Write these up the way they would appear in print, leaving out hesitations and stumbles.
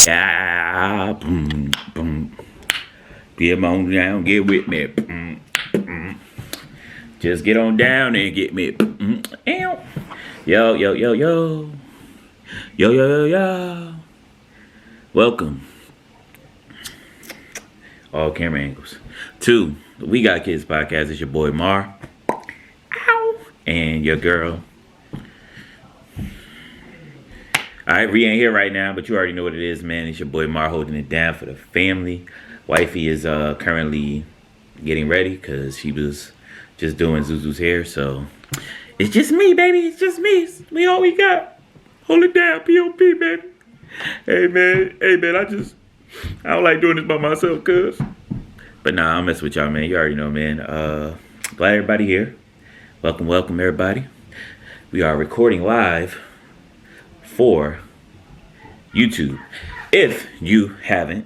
Yeah, boom, boom. Get on down, get with me. Just get on down and get me. Yo, yo, yo, yo. Yo, yo, yo, yo. Welcome. All camera angles. To the We Got Kids podcast. It's your boy Mar. Ow. And your girl. Alright, we ain't here right now, but you already know what it is, man. It's your boy Mar holding it down for the family. Wifey is currently getting ready because she was just doing Zuzu's hair. So it's just me, baby. It's just me. We all we got. Hold it down, P.O.P., baby. Hey, man. I don't like doing this by myself, cuz. But nah, I'll mess with y'all, man. You already know, man. Glad everybody here. Welcome, everybody. We are recording live for YouTube. If you haven't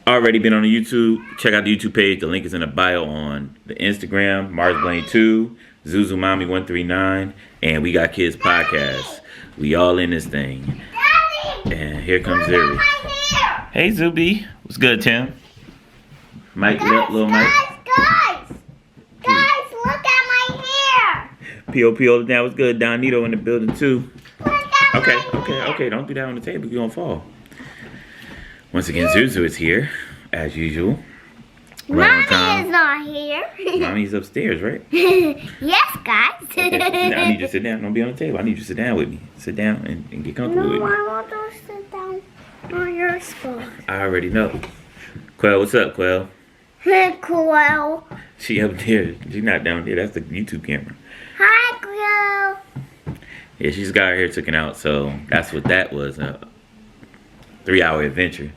already been on the YouTube, check out the YouTube page. The link is in the bio on the Instagram, MarsBlaine2, ZuzuMommy139, and We Got Kids podcast. We all in this thing. Daddy, and here comes Zuri. Hey Zuby, what's good, Tim? Mike, little Mike. Guys, look at my hair. P.O.P. hold it down. What's good? Donito in the building too. Look at my hair. Okay. Don't do that on the table. You're gonna fall. Once again, Zuzu is here, as usual. Right on Mommy time. is not here. Mommy's upstairs, right? Yes, guys. Okay. Now I need you to sit down. Don't be on the table. I need you to sit down with me. Sit down and get comfortable with No, me. I want to sit down on your spot. I already know. Quell, what's up, Quell? Quill. She up there. She's not down there. That's the YouTube camera. Hi, Quill. Yeah, she's got her hair taken out, so that's what that was. A 3-hour adventure.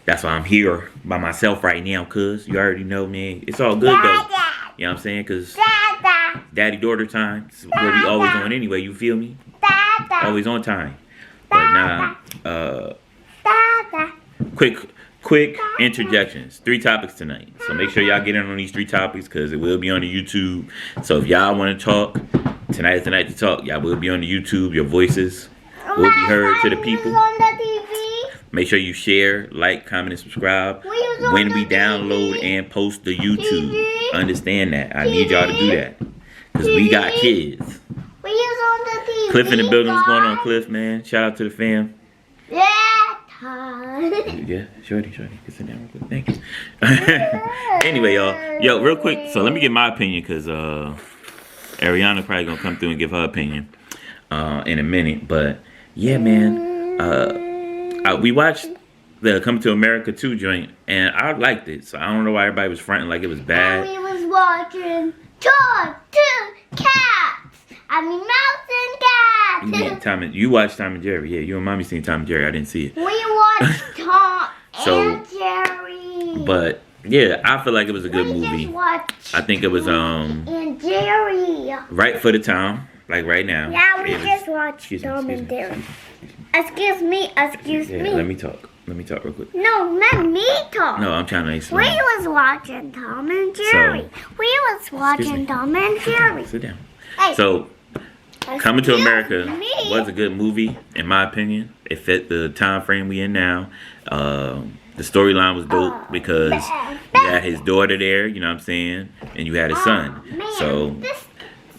That's why I'm here by myself right now, cuz you already know, man. It's all good, though. Dada. You know what I'm saying? Because Dada. daddy-daughter time. This is what we always on anyway, you feel me? Dada. Always on time. But nah, Dada. quick interjections. 3 topics tonight. So make sure y'all get in on these 3 topics because it will be on the YouTube. So if y'all want to talk, tonight is the night to talk. Y'all will be on the YouTube. Your voices will be heard to the people. On the TV. Make sure you share, like, comment, and subscribe We was on when the we download TV. and post the YouTube. TV. Understand that. I need y'all to do that. Because we got kids. We was on the TV. Cliff in the building. What's going on, guys. Cliff, man? Shout out to the fam. Yeah. Yeah, shorty. Get sit down real quick. Thank you. Anyway, y'all. Yo, real quick. So let me get my opinion because Ariana probably going to come through and give her opinion in a minute. But, yeah, man. We watched the Coming to America 2 joint, and I liked it. So I don't know why everybody was fronting like it was bad. We was watching Mouse and Cats. You watched Tom and Jerry. Yeah, you and Mommy seen Tom and Jerry. I didn't see it. We watched Tom So, and Jerry. But, yeah, I feel like it was a good We movie. just watched I think it was and Jerry. right for the time, like right now. Yeah, we It was- just watched excuse me, Tom excuse and me, Jerry. excuse me. Excuse Yeah, me. let me talk real quick. No, let me talk. No, I'm trying to We explain. was watching Tom and Jerry. We was Excuse me. watching Tom and Jerry. Sit down. Hey, So, Coming to excuse America me. was a good movie, in my opinion. It fit the time frame we in now. The storyline was dope because you had his daughter there, you know what I'm saying? And you had his son. Man, So, this,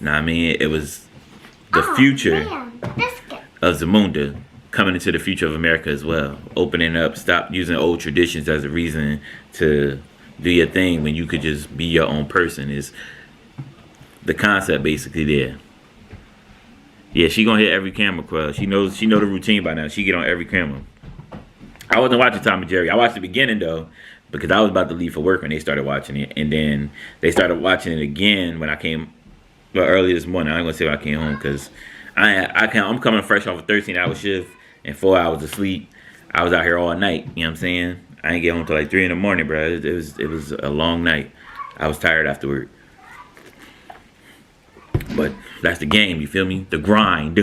I mean, it was the future man, biscuit. of Zamunda coming into the future of America as well. Opening up, stop using old traditions as a reason to do your thing when you could just be your own person is the concept basically there. Yeah, she gonna hit every camera, Quell. She know the routine by now. She get on every camera. I wasn't watching Tom and Jerry. I watched the beginning though, because I was about to leave for work when they started watching it, and then they started watching it again when I came early this morning. I ain't gonna say when I came home because I'm coming fresh off a 13-hour shift and 4 hours of sleep. I was out here all night. You know what I'm saying? I ain't get home till like 3 in the morning, bro. It was a long night. I was tired afterward. But that's the game, you feel me? The grind.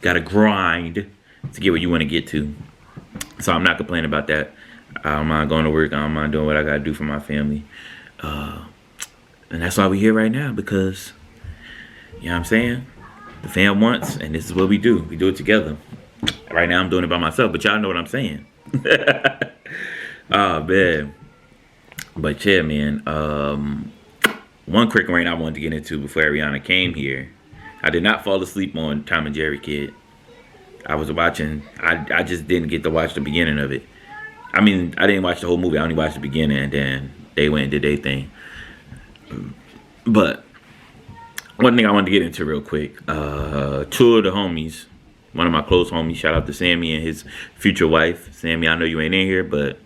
gotta grind to get where you want to get to. So I'm not complaining about that. I don't mind going to work. I don't mind doing what I gotta do for my family. And that's why we're here right now, because, you know what I'm saying? The fam wants, and this is what we do. We do it together. Right now I'm doing it by myself, but y'all know what I'm saying. Oh, man. But yeah, man. One quick rant I wanted to get into before Ariana came here. I did not fall asleep on Tom and Jerry, kid. I was watching. I just didn't get to watch the beginning of it. I mean, I didn't watch the whole movie. I only watched the beginning, and then they went and did their thing. But one thing I wanted to get into real quick. Two of the homies, one of my close homies, shout out to Sammy and his future wife. Sammy, I know you ain't in here, but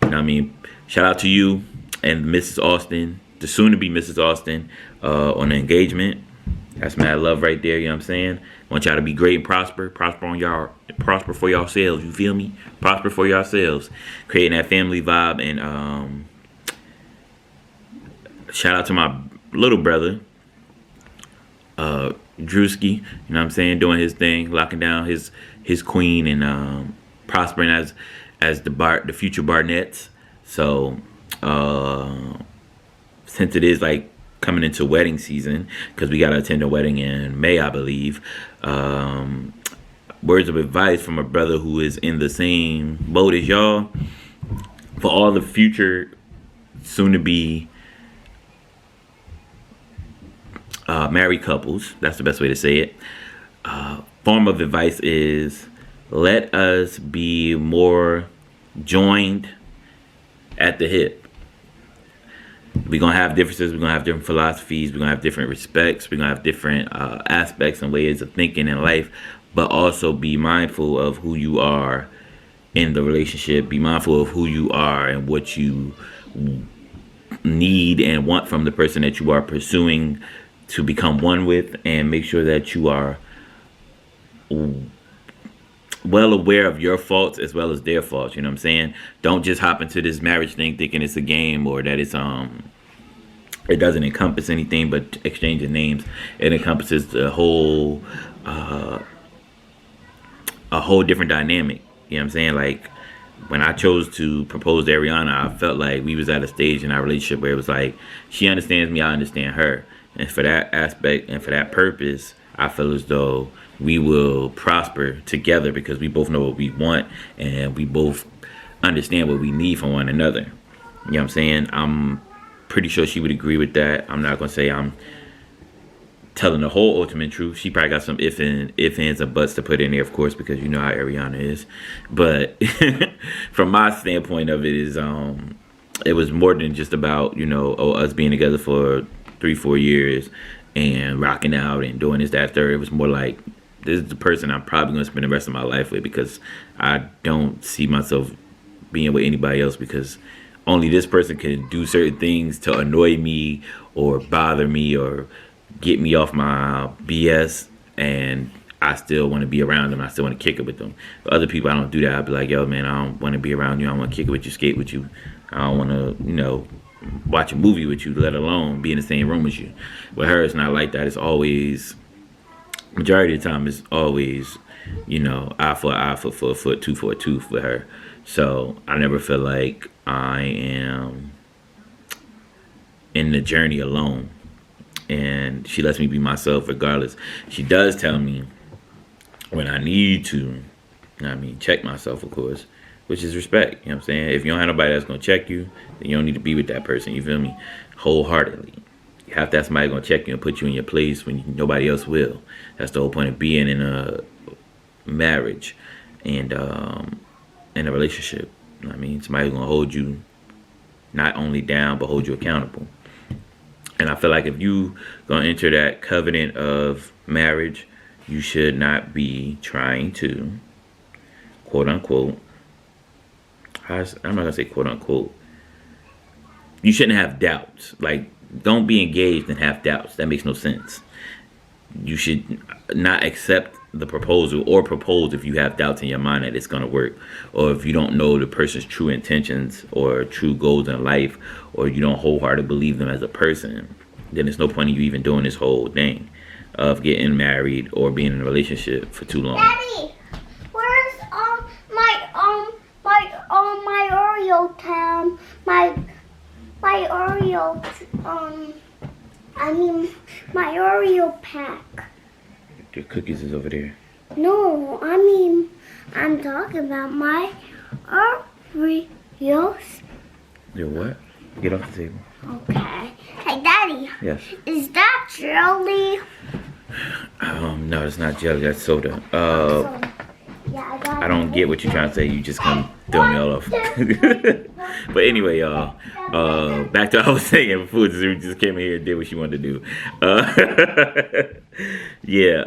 you know what I mean, shout out to you and Mrs. Austin, the soon-to-be Mrs. Austin, on the engagement. That's mad love right there, you know what I'm saying? I want y'all to be great and prosper for yourselves, you feel me? Prosper for yourselves. Creating that family vibe. And shout out to my little brother, Drewski, you know what I'm saying, doing his thing, locking down his queen, and prospering as the future Barnetts. So since it is like coming into wedding season, because we gotta attend a wedding in May, I believe. Words of advice from a brother who is in the same boat as y'all. For all the future soon-to-be married couples, that's the best way to say it. Form of advice is, let us be more joined at the hip. We're going to have differences. We're going to have different philosophies. We're going to have different respects. We're going to have different aspects and ways of thinking in life. But also be mindful of who you are in the relationship. Be mindful of who you are and what you need and want from the person that you are pursuing to become one with. And make sure that you are well aware of your faults as well as their faults. You know what I'm saying? Don't just hop into this marriage thing thinking it's a game, or that it's it doesn't encompass anything but exchanging names. It encompasses the whole a whole different dynamic. You know what I'm saying? Like, when I chose to propose to Ariana, I felt like we was at a stage in our relationship where it was like, she understands me, I understand her. And for that aspect and for that purpose, I feel as though we will prosper together, because we both know what we want and we both understand what we need from one another. You know what I'm saying? I'm pretty sure she would agree with that. I'm not going to say I'm telling the whole ultimate truth. She probably got some ifs, ands, and buts to put in there, of course, because you know how Ariana is. But from my standpoint of it is, it was more than just about, you know, us being together for 3-4 years and rocking out and doing this, that, third. It was more like, this is the person I'm probably going to spend the rest of my life with, because I don't see myself being with anybody else, because only this person can do certain things to annoy me or bother me or get me off my BS, and I still want to be around them. I still want to kick it with them. But other people, I don't do that. I'll be like, yo, man, I don't want to be around you. I don't want to kick it with you, skate with you. I don't want to, you know, watch a movie with you, let alone be in the same room as you. With her, it's not like that. It's always, majority of the time, it's always, you know, eye for eye, foot for a foot, tooth for a tooth with her. So I never feel like I am in the journey alone. And she lets me be myself regardless. She does tell me when I need to, you know what I mean, check myself, of course, which is respect. You know what I'm saying? If you don't have nobody that's going to check you, then you don't need to be with that person. You feel me? Wholeheartedly. You have to have somebody going to check you and put you in your place when nobody else will. That's the whole point of being in a marriage and in a relationship. You know what I mean? Somebody's going to hold you not only down, but hold you accountable. And I feel like if you gonna enter that covenant of marriage, you should not be trying to, quote unquote, I'm not gonna say quote unquote, you shouldn't have doubts. Like, don't be engaged and have doubts. That makes no sense. You should not accept the proposal or propose if you have doubts in your mind that it's going to work, or if you don't know the person's true intentions or true goals in life, or you don't wholeheartedly believe them as a person. Then there's no point in you even doing this whole thing. of getting married or being in a relationship for too long. Daddy, where's my Oreo town? My Oreo my Oreo pack. Your cookies is over there. No, I'm talking about my Oreos. Your what? Get off the table. Okay. Hey, Daddy. Yes. Is that jelly? No, it's not jelly. That's soda. Yeah, I I don't get what you're trying to say. You just come throw me all off. But anyway, y'all. Back to what I was saying before Zoo just came in here and did what she wanted to do. Yeah.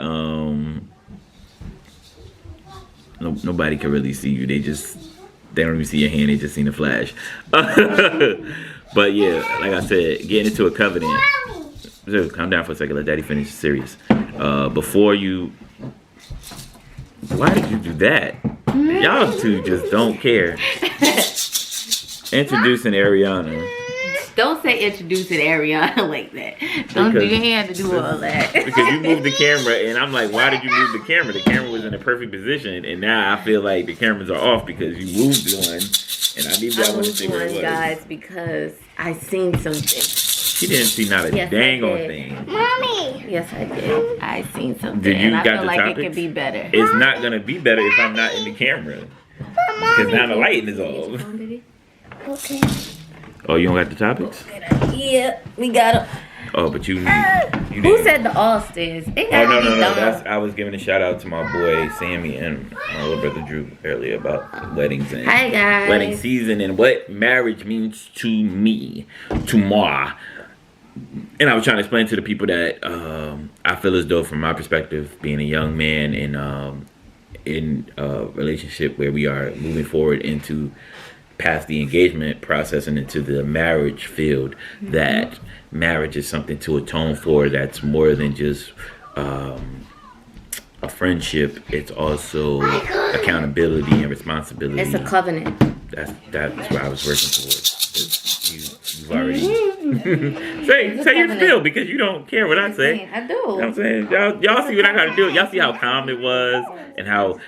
Nobody can really see you. They don't even see your hand. They just seen a flash. But yeah, like I said, getting into a covenant. So calm down for a second. Let Daddy finish. Serious. Before you. Why did you do that? Y'all two just don't care. Introducing Ariana. Don't say introducing Ariana like that. Don't do your hand to do all that. Because you moved the camera, and I'm like, why did you move the camera? The camera was in a perfect position, and now I feel like the cameras are off because you moved one, and I need that one to see where it was. Guys, because I seen something. She didn't see not a dang on thing. Mommy. Yes, I did. I seen something. Did you and I got feel the like topics? it could be better. It's not gonna be better if I'm not in the camera. Because now the lighting is off. Okay. Oh, you don't got the topics? Yeah, we got them. Oh, but you Who didn't. said the Allstairs? It Oh, got no. me dumb. I was giving a shout out to my boy Sammy and my little brother Drew earlier about weddings and Hi, guys. wedding season and what marriage means to me, to moi. And I was trying to explain to the people that I feel as though, from my perspective, being a young man in a relationship where we are moving forward into past the engagement process and into the marriage field, that marriage is something to atone for. That's more than just a friendship. It's also accountability and responsibility. It's a covenant. That's what I was working towards. You've already say your spiel because you don't care what I say. I do. You know what I'm saying? Y'all see what I gotta do. Y'all see how calm it was and how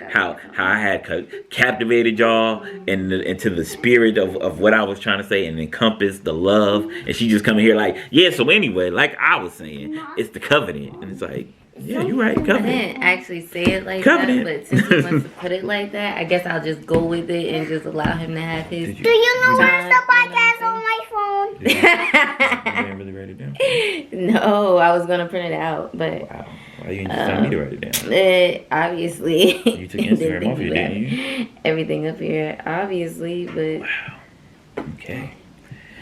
I had captivated y'all into the spirit of what I was trying to say and encompass the love. And she just coming here like, yeah, so anyway, like I was saying, it's the covenant. And it's like, yeah, you're right, I covenant. didn't actually say it like Covenant. that, but since he wants to put it like that, I guess I'll just go with it and just allow him to have his. Do you know where's the Time, podcast on my phone? You didn't really write it down? No, I was gonna print it out, but Wow. Why you didn't just tell me to write it down? obviously. You took Instagram off you, didn't you? Everything up here, obviously, but Okay.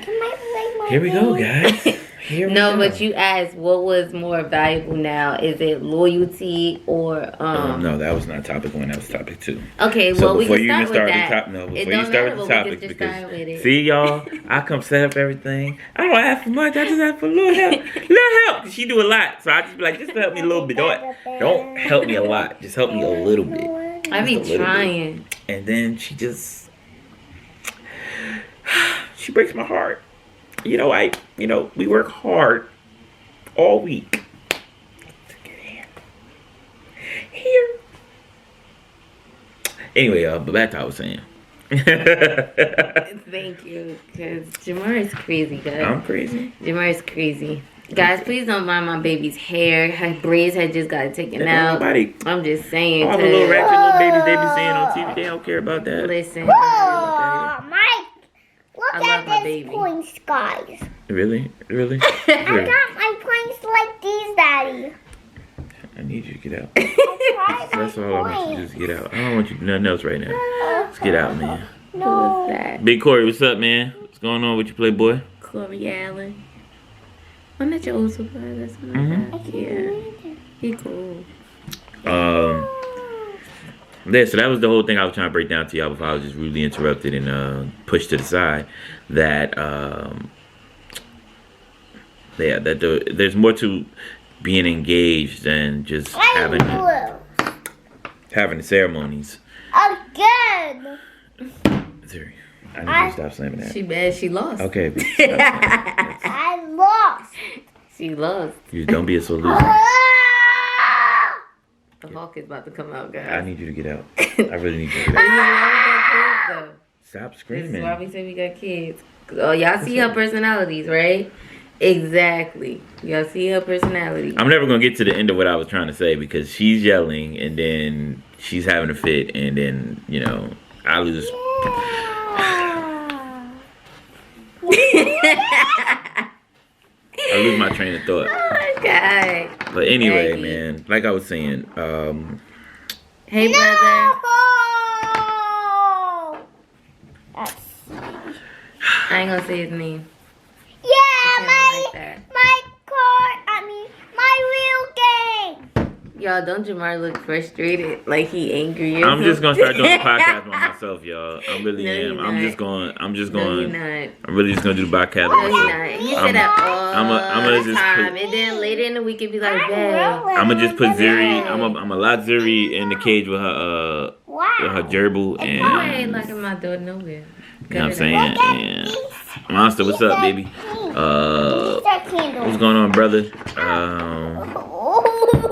Can I play my Here we go, game? guys. Here we no. go. But you asked what was more valuable now? Is it loyalty or No, that was not topic one. That was topic two. Okay, So well we before can you even start with start that. the top, It before you don't start matter, with the but we topics, can just because start with it. see y'all, I come set up everything. I don't ask for much. I just ask for a little help. Little help. She do a lot, so I just be like, just help me a little bit. Don't help me a lot. Just help me a little bit. I be Just a little trying. And then she breaks my heart. We work hard all week to get here. Anyway, but back to what I was saying. Thank you, because Jamar is crazy, guys. I'm crazy. Jamar is crazy. Guys, please don't mind my baby's hair. Her braids had just got taken out. Nobody, I'm just saying. all the little ratchet little babies they be seeing on TV, they don't care about that. Listen. Oh, Mike, look I love at my this baby. points, guys. Really? Really? I Here, got my points like these, Daddy. I need you to get out. I tried That's my all I want you to do is get out. I don't want you to do nothing else right now. Let's get out, man. Who was that? Big Corey, what's up, man? What's going on with you, Playboy? Corey Allen. Wasn't that your old supervisor? Or something Mhm. like that? Yeah. He cool. Yeah, so that was the whole thing I was trying to break down to y'all before I was just rudely interrupted and pushed to the side. That there's more to being engaged than just having the ceremonies. Again. Sorry, I need you to stop slamming that. She bad. She lost. Okay, I lost. She lost. you don't be a solution. Hawk is about to come out, guys. I need you to get out. I really need you to get This is out. why we got kids, though. Stop This is screaming. why we say we got kids. Oh, y'all see her personalities, right? Exactly. Y'all see her personality. I'm never gonna get to the end of what I was trying to say because she's yelling and then she's having a fit and then I lose. I lose my train of thought. Oh, God. But anyway, Maggie. man, like I was saying, Hey, brother. That's, I ain't gonna say his name. yeah, I my don't like that. my real game. y'all, Don't Jamar look frustrated, like he angry or I'm just gonna something? start doing the podcast by myself, y'all. I really No, am. you're I'm not. just going. I'm just No, going. you're not. I'm really just gonna do the podcast. No, by you're myself. not. He I'm- said that all I'ma the just time, put- and then later in the week it'd be like, I'm babe. rolling. I'm gonna just put Zuri. I'm a lot Zuri in the cage with her with her Wow. gerbil I ain't and like I'm not doing nowhere. you know what I'm saying. And Monster, what's up, baby? What's going on, brother?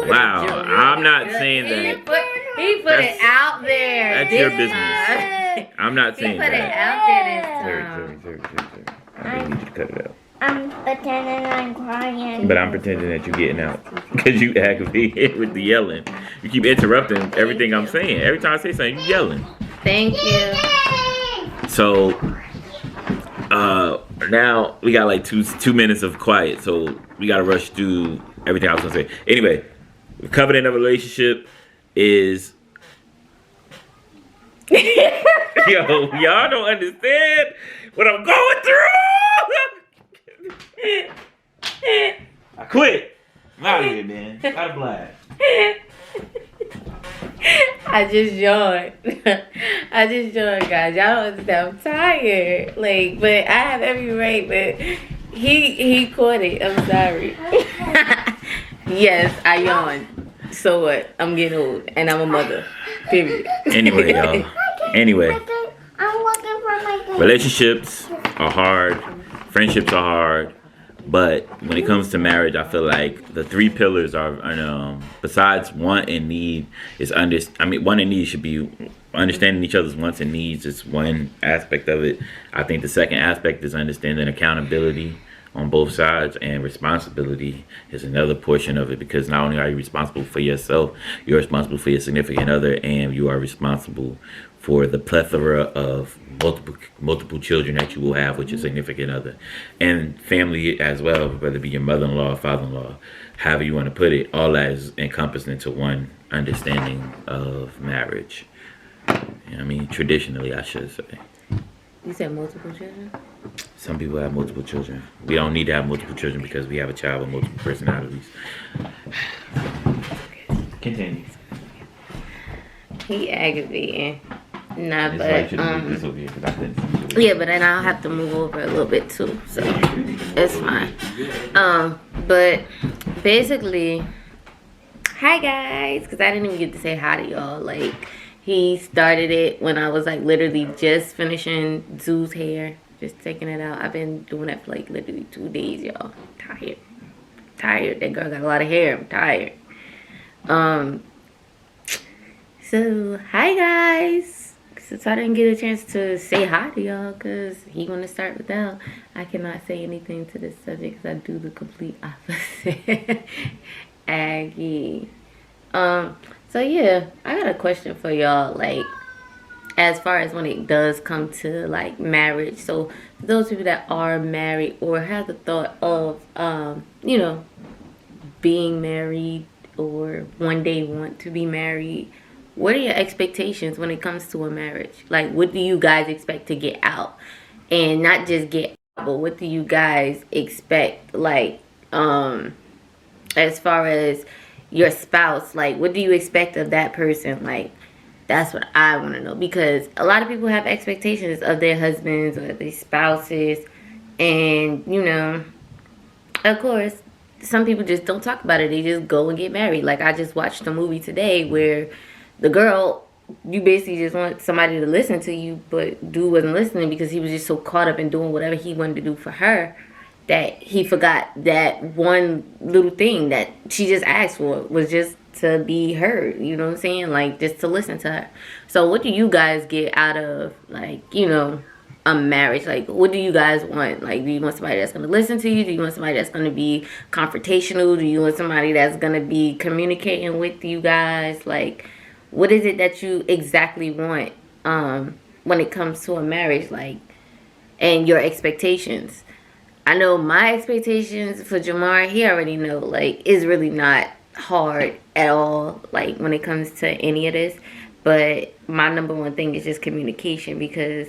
Wow, I'm not saying He that. put it That's- out there. that's your this business. time. I'm not He saying put it that. out there this Zuri, time. Zuri. I really need you to cut it out. I'm pretending I'm crying. But I'm pretending that you're getting out because you aggravated with the yelling. You keep interrupting everything I'm saying. Every time I say something, you yelling. Thank you. So now we got like two minutes of quiet, so we gotta rush through everything I was gonna say. Anyway, the covenant of a relationship is yo, y'all don't understand what I'm going through. I quit. I'm out of here, man. Got a blast. I just yawned. Guys. Y'all don't understand. I'm tired. But I have every right, but he caught it. I'm sorry. Yes, I yawned. So what? I'm getting old and I'm a mother. Period. Anyway, y'all. Anyway, I'm looking for my game. relationships are hard. Friendships are hard. But when it comes to marriage, I feel like the three pillars are, besides want and need, want and need should be understanding each other's wants and needs is one aspect of it. I think the second aspect is understanding accountability on both sides, and responsibility is another portion of it, because not only are you responsible for yourself, you're responsible for your significant other, and you are responsible for the plethora of multiple children that you will have with your significant other, and family as well, whether it be your mother-in-law or father-in-law, however you want to put it. All that is encompassed into one understanding of marriage. You know what I mean? Traditionally, I should say. You said multiple children? Some people have multiple children. We don't need to have multiple children because we have a child with multiple personalities. Continue. He aggravating. Nah, It's but like you should move this over here because I couldn't see it. yeah, but then I'll have to move over a little bit too, so it's fine. But basically, hi guys, because I didn't even get to say hi to y'all. He started it when I was literally just finishing Zoo's hair, just taking it out. I've been doing that for literally 2 days, y'all. I'm tired. That girl got a lot of hair. I'm tired. So hi guys. Since I didn't get a chance to say hi to y'all, because he want to start without, I cannot say anything to this subject because I do the complete opposite. Aggie. So yeah, I got a question for y'all, as far as when it does come to marriage. So for those people that are married or have the thought of being married or one day want to be married, what are your expectations when it comes to a marriage? What do you guys expect to get out? And not just get out, but what do you guys expect, as far as your spouse? What do you expect of that person? That's what I want to know. Because a lot of people have expectations of their husbands or their spouses. And, of course, some people just don't talk about it. They just go and get married. I just watched a movie today where the girl, you basically just want somebody to listen to you, but dude wasn't listening because he was just so caught up in doing whatever he wanted to do for her that he forgot that one little thing that she just asked for was just to be heard, you know what I'm saying? Like, just to listen to her. So what do you guys get out of, like, you know, a marriage? Like, what do you guys want? Like, do you want somebody that's going to listen to you? Do you want somebody that's going to be confrontational? Do you want somebody that's going to be communicating with you guys? Like, what is it that you exactly want when it comes to a marriage, like, and your expectations? I know my expectations for Jamar, he already know, like, it's really not hard at all, like, when it comes to any of this. But my number one thing is just communication, because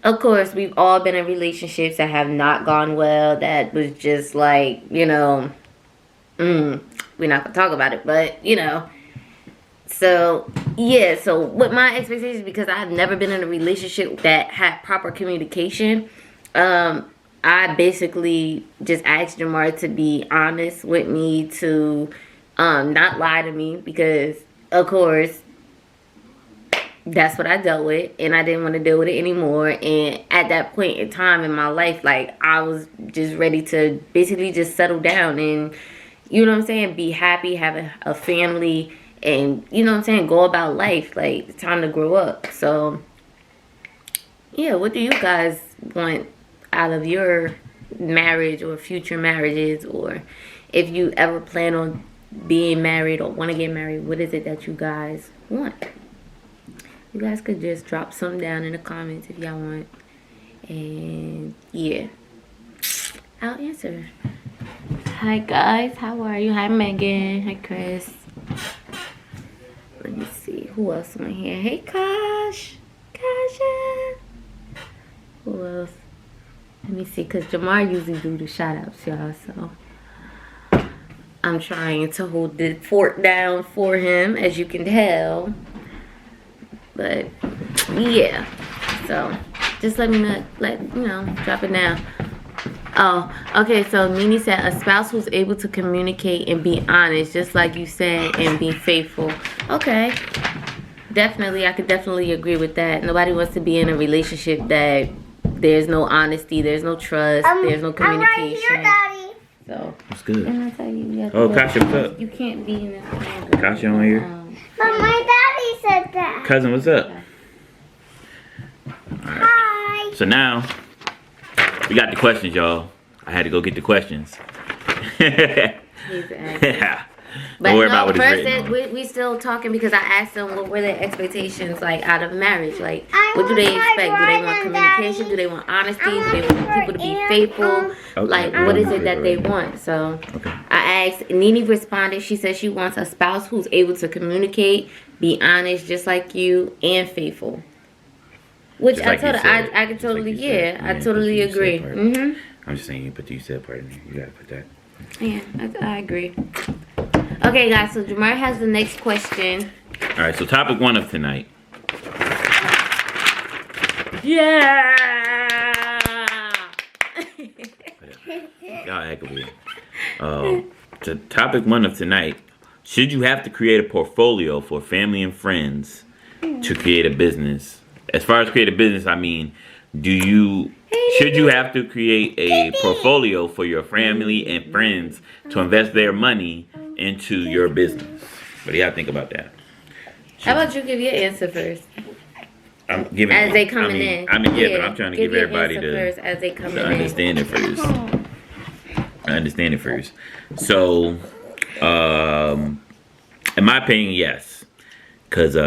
of course we've all been in relationships that have not gone well, that was just like, you know, we're not gonna talk about it, but you know. So yeah, so with my expectations, because I've never been in a relationship that had proper communication, I basically just asked Jamar to be honest with me, to not lie to me, because of course that's what I dealt with, and I didn't want to deal with it anymore. And at that point in time in my life, like, I was just ready to basically just settle down and, you know what I'm saying, be happy, have a family, and, you know what I'm saying, go about life. Like, it's time to grow up. So yeah, what do you guys want out of your marriage or future marriages, or if you ever plan on being married or want to get married? What is it that you guys want? You guys could just drop something down in the comments if y'all want. And yeah, I'll answer. Hi guys, how are you? Hi Megan. Hi Chris. Let me see. Who else on here? Hey Kosh. Kasha. Who else? Let me see, because Jamar usually do the shout outs, y'all. So I'm trying to hold the fort down for him, as you can tell. But yeah, so just let me know, drop it down. Oh, okay, so Nene said a spouse who's able to communicate and be honest, just like you said, and be faithful. Okay, definitely, I could definitely agree with that. Nobody wants to be in a relationship that there's no honesty, there's no trust, there's no communication. I'm right here, Daddy. So that's good. And I tell you, you have to Oh, Kasha, what's up? You can't be in this. Kasha on here. But my daddy said that. Cousin, what's up? Hi. So now we got the questions, y'all. I had to go get the questions. But Don't worry no, about what first it's written. we still talking, because I asked them what were their expectations, like, out of marriage. Like, I what do they want my expect? Do they want brother, communication? Daddy. Do they want honesty? I Do they want want people to be her faithful? Okay. Like, what is it that they want? So Okay. I asked, Nene responded, she said she wants a spouse who's able to communicate, be honest, just like you, and faithful. Which Just I like told you her, said. I could Just like totally, you said. I Yeah, totally but you said agree. part. Mm-hmm. I'm just saying, you put you said part in there. You gotta put that. Yeah, I agree. Okay, guys, so Jamar has the next question. All right, so topic one of tonight. Yeah! Y'all heck of it. The topic one of tonight: should you have to create a portfolio for family and friends to create a business? As far as create a business, I mean, should you have to create a portfolio for your family and friends to invest their money into your business? What do y'all think about that? How about you give your answer first? I'm giving As they coming in. but I'm trying to give your everybody answer first as they coming to in. understand it first. I understand it first. So, in my opinion, yes, because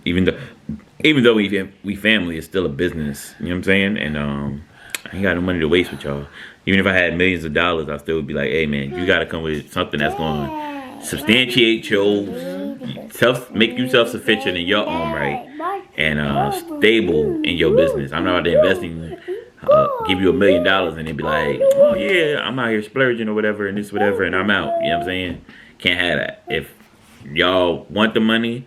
even though we family, it's still a business. You know what I'm saying? And I ain't got no money to waste with y'all. Even if I had millions of dollars, I still would be like, hey man, you gotta come with something that's going to substantiate make you self-sufficient in your own right, and stable in your business. I'm not investing, give you $1 million and then be like, oh yeah, I'm out here splurging or whatever and this whatever and I'm out. You know what I'm saying? Can't have that. If y'all want the money,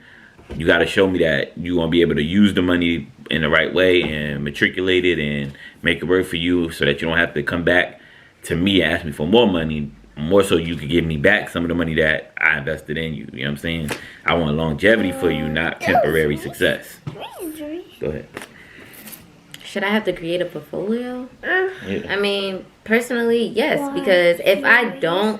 you got to show me that you won't be able to use the money in the right way and matriculate it and make it work for you, so that you don't have to come back to me and ask me for more money. More so you could give me back some of the money that I invested in you. You know what I'm saying? I want longevity for you, not temporary success. Go ahead. Should I have to create a portfolio? Yeah. I mean, personally, yes, because if I don't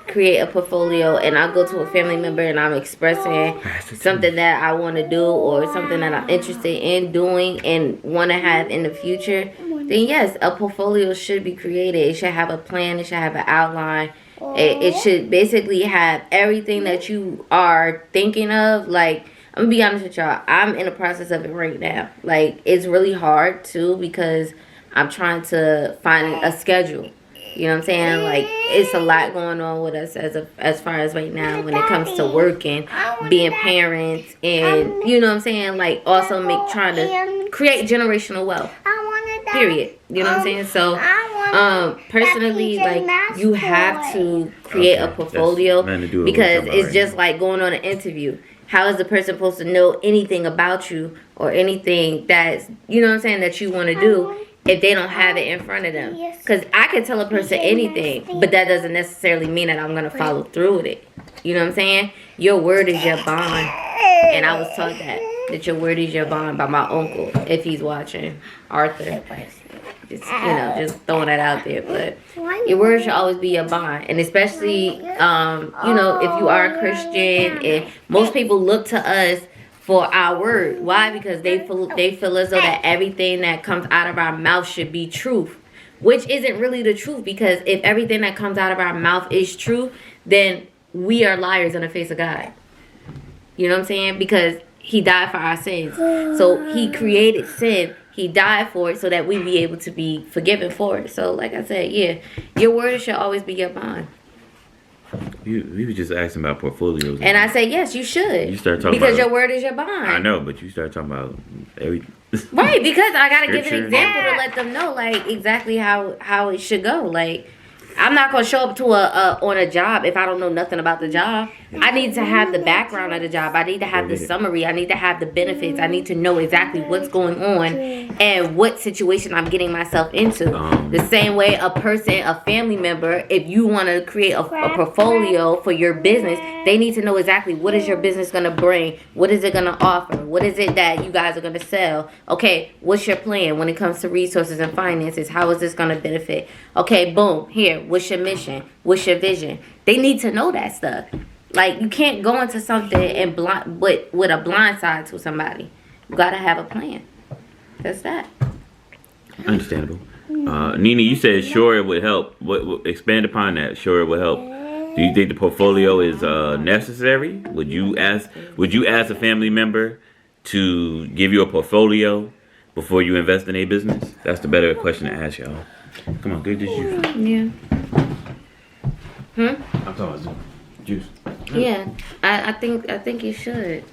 create a portfolio and I go to a family member and I'm expressing something that I want to do or something that I'm interested in doing and want to have in the future, then yes, a portfolio should be created. It should have a plan. It should have an outline. It should basically have everything that you are thinking of. Like, I'm gonna be honest with y'all, I'm in the process of it right now. Like, it's really hard too because I'm trying to find a schedule. You know what I'm saying? Like, it's a lot going on with us as far as right now when it comes to working, being parents, and you know what I'm saying? Like, also trying to create generational wealth. Period. You know what I'm saying? So, personally, like, you have to create a portfolio because it's just like going on an interview. How is the person supposed to know anything about you or anything that's, you know what I'm saying, that you want to do if they don't have it in front of them? Because I can tell a person anything, but that doesn't necessarily mean that I'm going to follow through with it. You know what I'm saying? Your word is your bond. And I was taught that your word is your bond by my uncle, if he's watching, Arthur. Just, just throwing that out there. But your word should always be your bond. And especially, if you are a Christian, and most people look to us for our word. Why? Because they feel as though that everything that comes out of our mouth should be truth, which isn't really the truth. Because if everything that comes out of our mouth is true, then we are liars in the face of God. You know what I'm saying? Because he died for our sins. So he created sin. He died for it so that we be able to be forgiven for it. So like I said, yeah, your word should always be your bond. We were just asking about portfolios. And I say, yes, you should. You start talking because about, your word is your bond. I know, but you start talking about everything. Right, because I got to give an Scripture. example to let them know, like, exactly how it should go. Like, I'm not going to show up to on a job if I don't know nothing about the job. I need to have the background of the job. I need to have the summary. I need to have the benefits. I need to know exactly what's going on and what situation I'm getting myself into. The same way a person, a family member, if you want to create a portfolio for your business, they need to know exactly what is your business going to bring, what is it going to offer, what is it that you guys are going to sell. Okay, what's your plan when it comes to resources and finances? How is this going to benefit? Okay, boom, here, what's your mission? What's your vision? They need to know that stuff. Like, you can't go into something and with a blind side to somebody. You got to have a plan. That's that. Understandable. Nina, you said sure it would help. What expand upon that? Sure it would help. Do you think the portfolio is necessary? Would you ask a family member to give you a portfolio before you invest in a business? That's the better question to ask y'all. Come on, get this juice. Yeah. I'm talking about juice. Yeah, I think you should.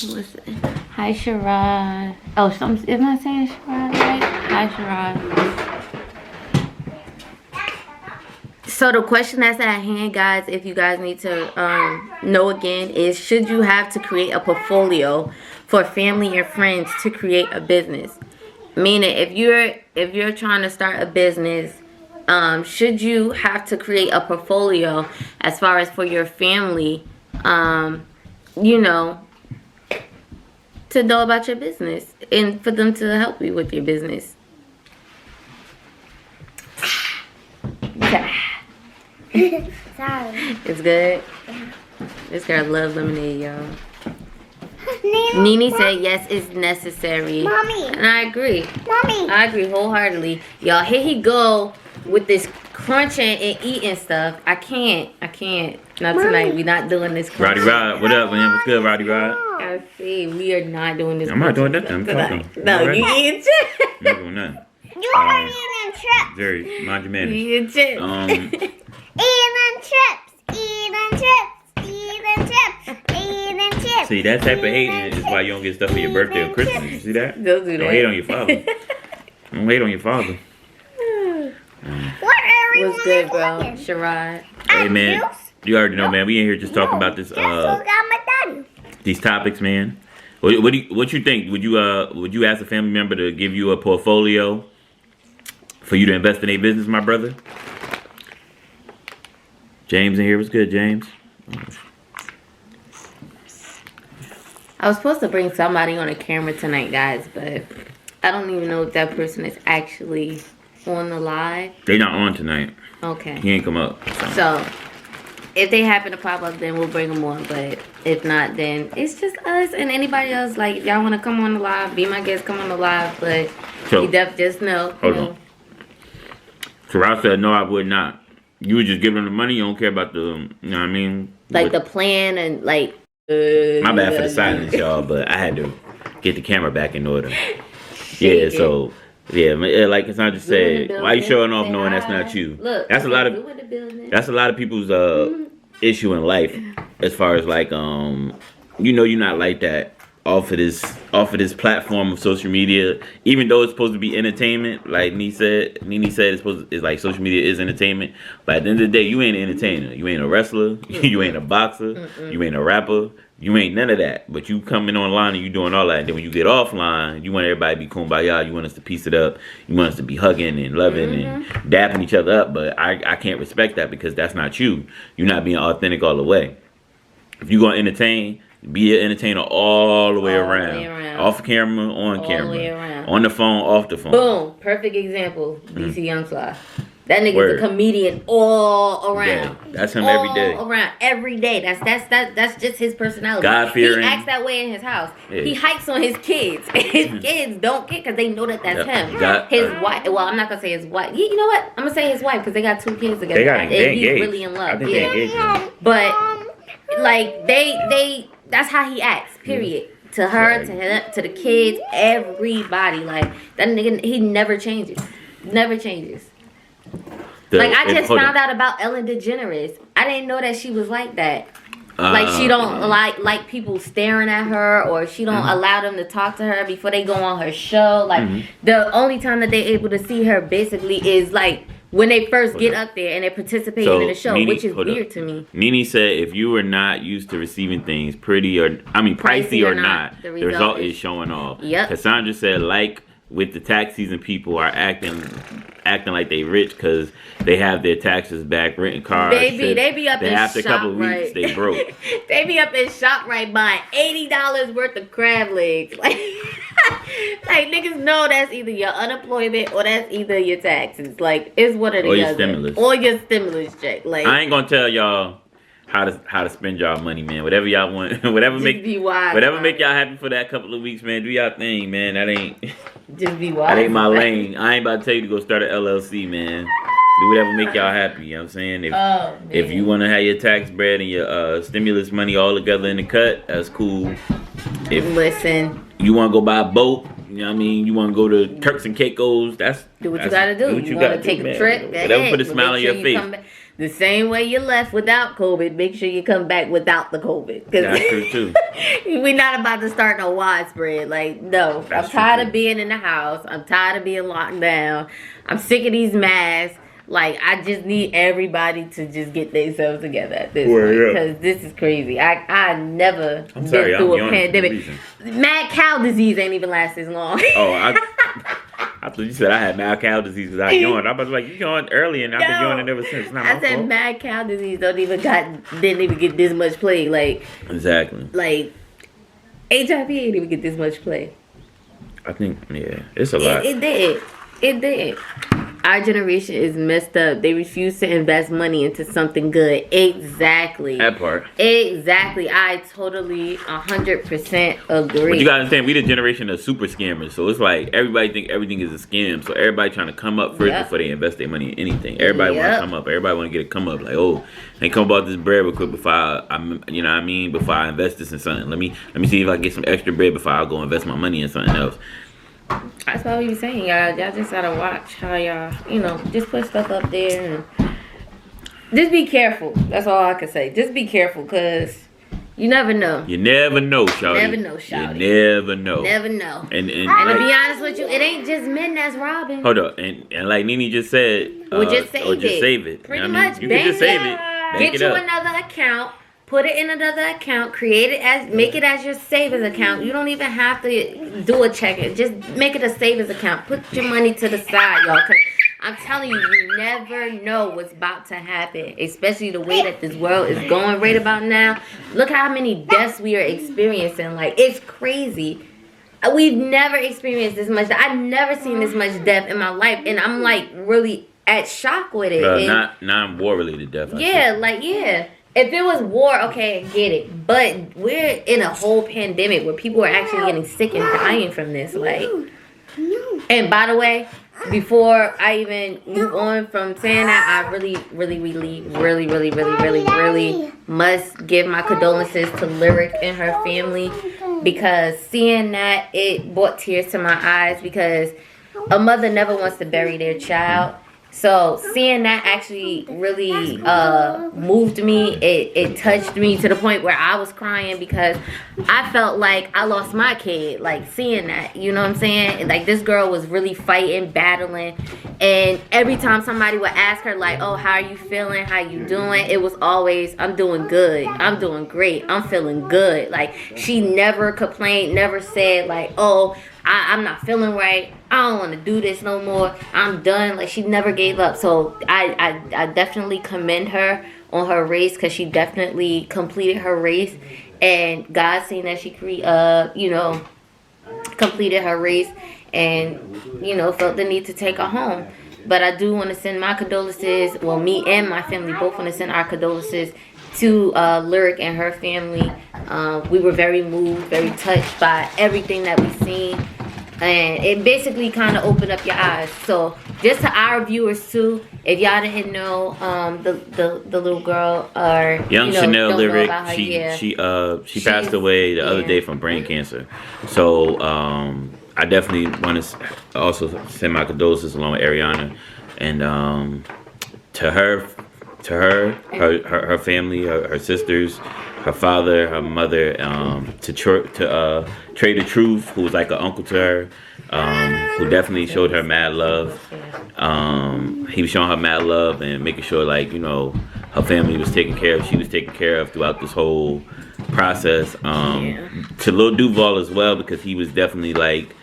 What's it? Hi, Sherrod. Oh, am I saying Sherrod right? Hi, Sherrod. So the question that's at hand, guys, if you guys need to know again, is should you have to create a portfolio for family and friends to create a business? Meaning, if you're trying to start a business, should you have to create a portfolio as far as for your family, to know about your business and for them to help you with your business? Sorry. It's good. This girl loves lemonade, y'all. Nene said yes, it's necessary. Mommy. And I agree. Mommy. I agree wholeheartedly. Y'all, here he go with this crunching and eating stuff. I can't. Not tonight. We're not doing this Roddy crunching. Rod, what up, man? What's good, Roddy Rod? I see. We are not doing this. I'm not doing crunching nothing. I'm stuff talking. tonight. No, Alright. you eating I'm not doing nothing. You are eating chips. Jerry, mind your You manners. eating chips. Eating chips. Eating chips. Eating chips. Eating chips. See, that type of hating is why you don't get stuff for your birthday or Christmas. You see that? Don't do that. Don't hate on your father. Don't hate on your father. What are you What's good, bro? Sherrod. Hey, man. You already know, man. We in here just talking about this, Just got my daddy. these topics, man. What you think? Would you ask a family member to give you a portfolio for you to invest in a business, my brother? James in here. What's good, James? I was supposed to bring somebody on a camera tonight, guys, but I don't even know if that person is actually on the live? They not on tonight. Okay. He ain't come up. So, if they happen to pop up, then we'll bring them on. But if not, then it's just us and anybody else. Like, if y'all want to come on the live, be my guest, come on the live. But So- you just know. Hold on. Terrell said, no, I would not. You would just give them the money. You don't care about the, you know what I mean? Like the plan and like. My bad for the silence, y'all, but I had to get the camera back in order. Yeah, so, yeah, like Cassandra said, why you showing off knowing that's not you? Look, That's a lot of people's issue in life, as far as like you're not like that off of this platform of social media, even though it's supposed to be entertainment. Like Nene said it's like social media is entertainment, but at the end of the day, you ain't an entertainer. You ain't a wrestler. You ain't a boxer. You ain't a rapper. You ain't none of that. But you coming online and you doing all that. And then when you get offline, you want everybody to be kumbaya. You want us to piece it up. You want us to be hugging and loving and dapping each other up. But I can't respect that because that's not you. You're not being authentic all the way. If you gonna entertain, be an entertainer all the way around. Off camera, on All camera. the way around. On the phone, off the phone. Boom. Perfect example. DC Young Fly. That nigga's Word. a comedian all around. Yeah, that's him every day. All around. Every day. That's just his personality. God-fearing. He acts that way in his house. Yeah. He hikes on his kids. His kids don't care because they know that that's Yeah. him. His wife. Well, I'm not gonna say his wife. You know what? I'm gonna say his wife because they got 2 kids together. They got and they he's engaged. really in love. I think they engaged. But like they that's how he acts, period. To her, to him, to the kids, everybody. Like that nigga, he never changes. Never changes. Like I just found out about Ellen DeGeneres. I didn't know that she was like that. Like she don't like people staring at her, or she don't allow them to talk to her before they go on her show. Like the only time that they're able to see her basically is like when they first get up there and they're participating in the show, which is weird to me. Nene said if you are not used to receiving things pricey or not, the result is showing off. Yep. Cassandra said like with the tax season, people are acting like they rich because they have their taxes back, renting cars. Baby, they be up in after a couple of weeks, ShopRite. they broke. They be up in ShopRite buying $80 worth of crab legs. Like niggas know that's either your unemployment or that's either your taxes. Like it's one of the Or your other. stimulus. Or your stimulus check. Like I ain't gonna tell y'all how to spend y'all money, man. Whatever y'all want, whatever make be wise, whatever bro. make y'all happy for that couple of weeks, man. Do y'all thing, man. That ain't just be wise. that ain't my lane. I ain't about to tell you to go start an LLC, man. Do whatever make y'all happy. You know what I'm saying? If you want to have your tax bread and your stimulus money all together in the cut, that's cool. If Listen, you want to go buy a boat, you know what I mean? You want to go to Turks and Caicos, do what you gotta do. what You gotta want to take do, a man. trip. Whatever put a but smile on make your sure you face. come back the same way you left without COVID. Make sure you come back without the COVID. 'Cause That's true too. we're not about to start no widespread. Like, no. That's I'm tired true, of being in the house. I'm tired of being locked down. I'm sick of these masks. Like, I just need everybody to just get themselves together at this point. yeah. Because this is crazy. I never I'm been sorry, through I'm a yawning for no pandemic. reason. Mad cow disease ain't even last as long. Oh, I thought you said I had mad cow disease because I yawned. I was like, you yawned early and I've been yawning ever since. It's not my I said fault. mad cow disease didn't even get this much play. Like Exactly. HIV ain't even get this much play. I think, yeah, it's a lot. It did. Our generation is messed up. They refuse to invest money into something good. Exactly. That part. Exactly. I totally 100% agree. But you gotta understand, we the generation of super scammers. So it's like everybody think everything is a scam. So everybody trying to come up first Yep. before they invest their money in anything. Everybody want Yep. to come up. Everybody want to get a come up. Like, oh, they come about this bread real quick before you know what I mean? Before I invest this in something. Let me see if I can get some extra bread before I go invest my money in something else. That's what we be saying, y'all. Y'all just gotta watch how y'all, just put stuff up there and just be careful. That's all I can say. Just be careful, cause you never know. You never know, shawty. Never know, shawty. You never know. Never know. And And like, to be honest with you, it ain't just men that's robbing. hold up, and like Nene just said, Or just save it. save it. Pretty You know what I mean? much. You can just save it. Bank Get it you up. another account. Put it in another account. Make it as your savings account. You don't even have to do a check. Just make it a savings account. Put your money to the side, y'all. Cause I'm telling you, you never know what's about to happen. Especially the way that this world is going right about now. Look how many deaths we are experiencing. Like, it's crazy. we've never experienced this much. I've never seen this much death in my life, and I'm like really at shock with it. And, non-war related death. Yeah, like yeah. If it was war, okay, I get it. But we're in a whole pandemic where people are actually getting sick and dying from this. Like, and by the way, before I even move on from saying that, I really must give my condolences to Lyric and her family, because seeing that, it brought tears to my eyes, because a mother never wants to bury their child. So seeing that actually really moved me. It touched me to the point where I was crying, because I felt like I lost my kid. Like seeing that, you know what I'm saying? Like this girl was really fighting, battling, and every time somebody would ask her like, "Oh, how are you feeling? How you doing?" It was always, "I'm doing good. I'm doing great. I'm feeling good." Like she never complained, never said like, "Oh, I'm not feeling right. I don't want to do this no more. I'm done." Like she never gave up. So I definitely commend her on her race, because she definitely completed her race, and God seen that she completed her race, and felt the need to take her home. But I do want to send my condolences. Well, me and my family both want to send our condolences to Lyric and her family. We were very moved, very touched by everything that we've seen, and it basically kind of opened up your eyes. So just to our viewers too, if y'all didn't know, the little girl, or young Chanel Lyric, she passed away the other day from brain cancer. So I definitely want to also send my condolences along with Ariana, and to her family, her sisters, her father, her mother, to Trey the Truth, who was like an uncle to her, who definitely showed her mad love. He was showing her mad love and making sure her family was taken care of. She was taken care of throughout this whole process. To Lil Duval as well, because he was definitely like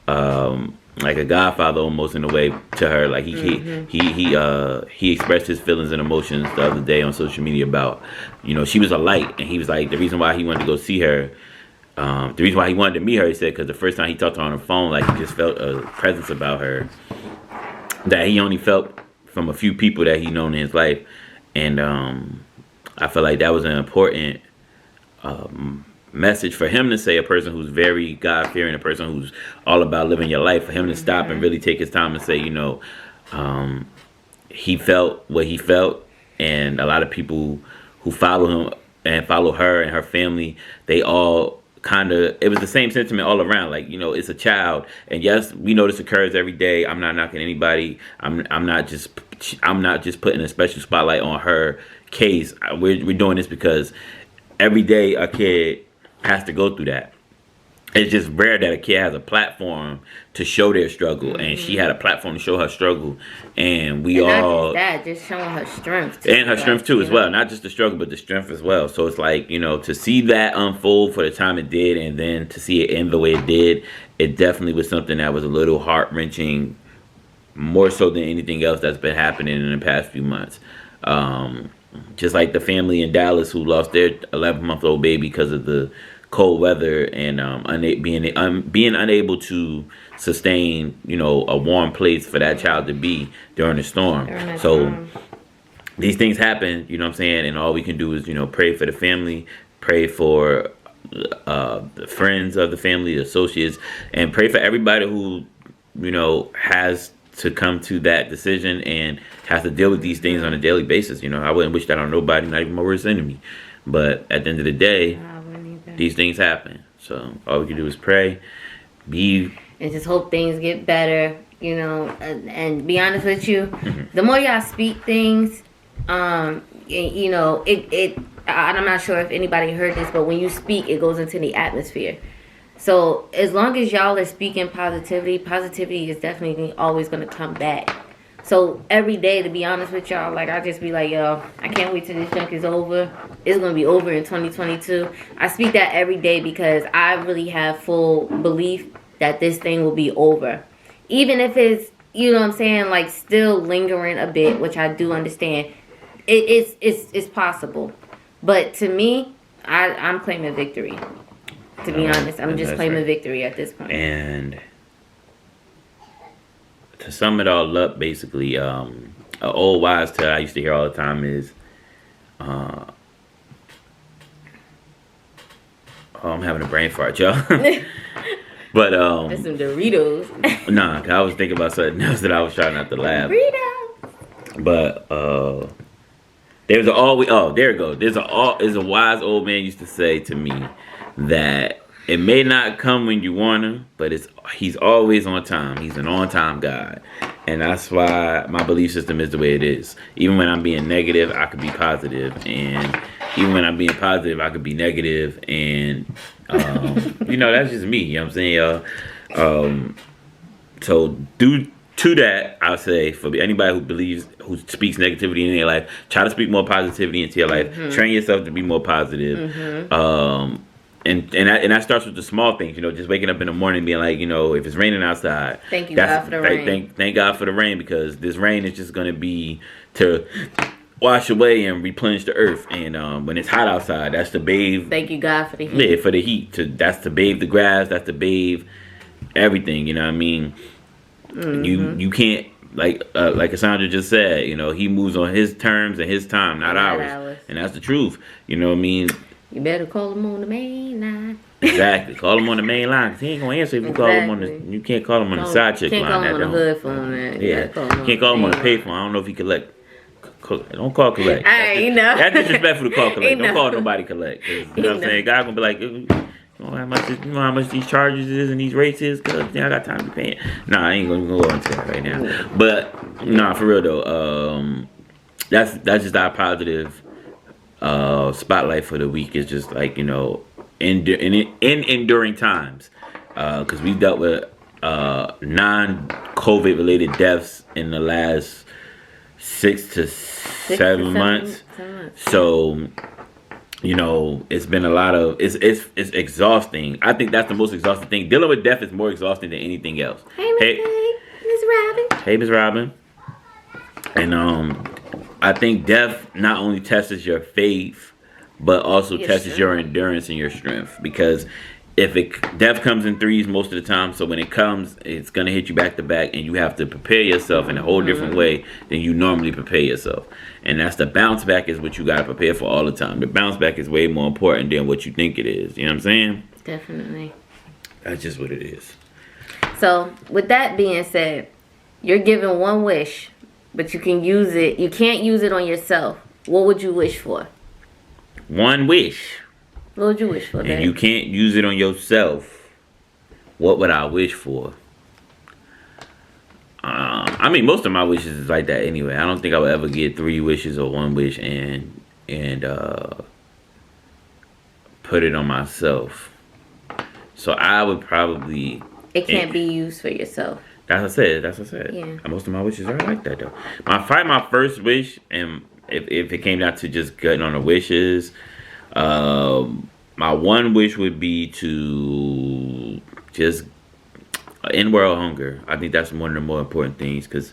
a godfather almost in a way to her. Like he expressed his feelings and emotions the other day on social media about, she was a light, and he was like, the reason why he wanted to go see her, the reason why he wanted to meet her, he said, because the first time he talked to her on the phone, like he just felt a presence about her that he only felt from a few people that he known in his life. And I feel like that was an important message for him to say, a person who's very God-fearing, a person who's all about living your life, for him to stop and really take his time and say, he felt what he felt. And a lot of people who follow him and follow her and her family, they all it was the same sentiment all around. Like, it's a child, and yes, we know this occurs every day. I'm not knocking anybody. I'm not just putting a special spotlight on her case. We're doing this because every day a kid has to go through that. It's just rare that a kid has a platform to show their struggle, and she had a platform to show her struggle, and we and all not just that, just showing her strength too, and her strength too as well. Not just the struggle, but the strength as well. So it's like, to see that unfold for the time it did, and then to see it end the way it did, it definitely was something that was a little heart-wrenching, more so than anything else that's been happening in the past few months. Just like the family in Dallas who lost their 11-month-old baby because of the cold weather, and being unable to sustain a warm place for that child to be during the storm. These things happen, you know what I'm saying, and all we can do is pray for the family, pray for the friends of the family, the associates, and pray for everybody who has to come to that decision and has to deal with these things on a daily basis. I wouldn't wish that on nobody, not even my worst enemy. But at the end of the day, these things happen. So all we can do is pray, and just hope things get better, and be honest with you, the more y'all speak things, I'm not sure if anybody heard this, but when you speak, it goes into the atmosphere. So as long as y'all are speaking positivity is definitely always going to come back. So every day, to be honest with y'all, like I just be like, yo, I can't wait till this junk is over. It's going to be over in 2022. I speak that every day because I really have full belief that this thing will be over. Even if it's, like still lingering a bit, which I do understand. It's possible. But to me, I'm claiming victory. To be honest, I'm just That's claiming right. victory at this point. And to sum it all up, basically, an old wise tale I used to hear all the time is, oh, I'm having a brain fart, y'all. But That's some Doritos. nah, I was thinking about something else that I was trying not to laugh. Doritos. But there's always there it goes. There's a wise old man used to say to me that it may not come when you want him, but he's always on time. He's an on time God, and that's why my belief system is the way it is. Even when I'm being negative, I could be positive, and even when I'm being positive, I could be negative, and that's just me. You know what I'm saying, y'all? So due to that, I'll say for anybody who speaks negativity in their life, try to speak more positivity into your life. Train yourself to be more positive. And that starts with the small things, just waking up in the morning and being like, if it's raining outside, Thank you, God, for the rain. Thank God for the rain, because this rain is just going to be to wash away and replenish the earth. And when it's hot outside, that's to bathe. Thank you, God, for the heat. Yeah, for the heat. That's to bathe the grass. That's to bathe everything. You know what I mean? You can't, like Cassandra just said, he moves on his terms and his time, not ours. And that's the truth. You know what I mean? You better call him on the main line. Exactly. Call him on the main line, because he ain't going to answer if you call him on the... You can't call him on the side chick line. Can't call him on the hood phone. Yeah. Can't call him on the pay phone. I don't know if he collect. Don't call collect. All right, That's disrespectful to call collect. Don't call nobody collect. You know what I'm saying? God gonna be like, you know how much these charges is and these rates is? Because I got time to pay it. Nah, I ain't gonna go into that right now. But, nah, for real though, that's just our positive spotlight for the week. Is just like, in enduring times. Because we dealt with non-COVID related deaths in the last 6 to 7 months. So, it's been a lot of it's exhausting. I think that's the most exhausting thing. Dealing with death is more exhausting than anything else. Hey, Miss Robin. Hey, Miss Robin. And I think death not only tests your faith, but also tests your endurance and your strength. Because death comes in threes most of the time, so when it comes, it's gonna hit you back to back, and you have to prepare yourself in a whole different way than you normally prepare yourself. And that's the bounce back is what you gotta prepare for all the time. The bounce back is way more important than what you think it is. You know what I'm saying? Definitely. That's just what it is. So, with that being said, you're given one wish, but you can use it. You can't use it on yourself. What would you wish for? One wish. What would you wish for, And babe? you can't use it on yourself. What would I wish for? I mean, most of my wishes is like that anyway. I don't think I would ever get 3 wishes or 1 wish and put it on myself. So I would probably... It can't be used for yourself. That's what I said. Yeah. Most of my wishes are like that, though. My first wish, and if it came down to just getting on the wishes... my one wish would be to just end world hunger. I think that's one of the more important things, because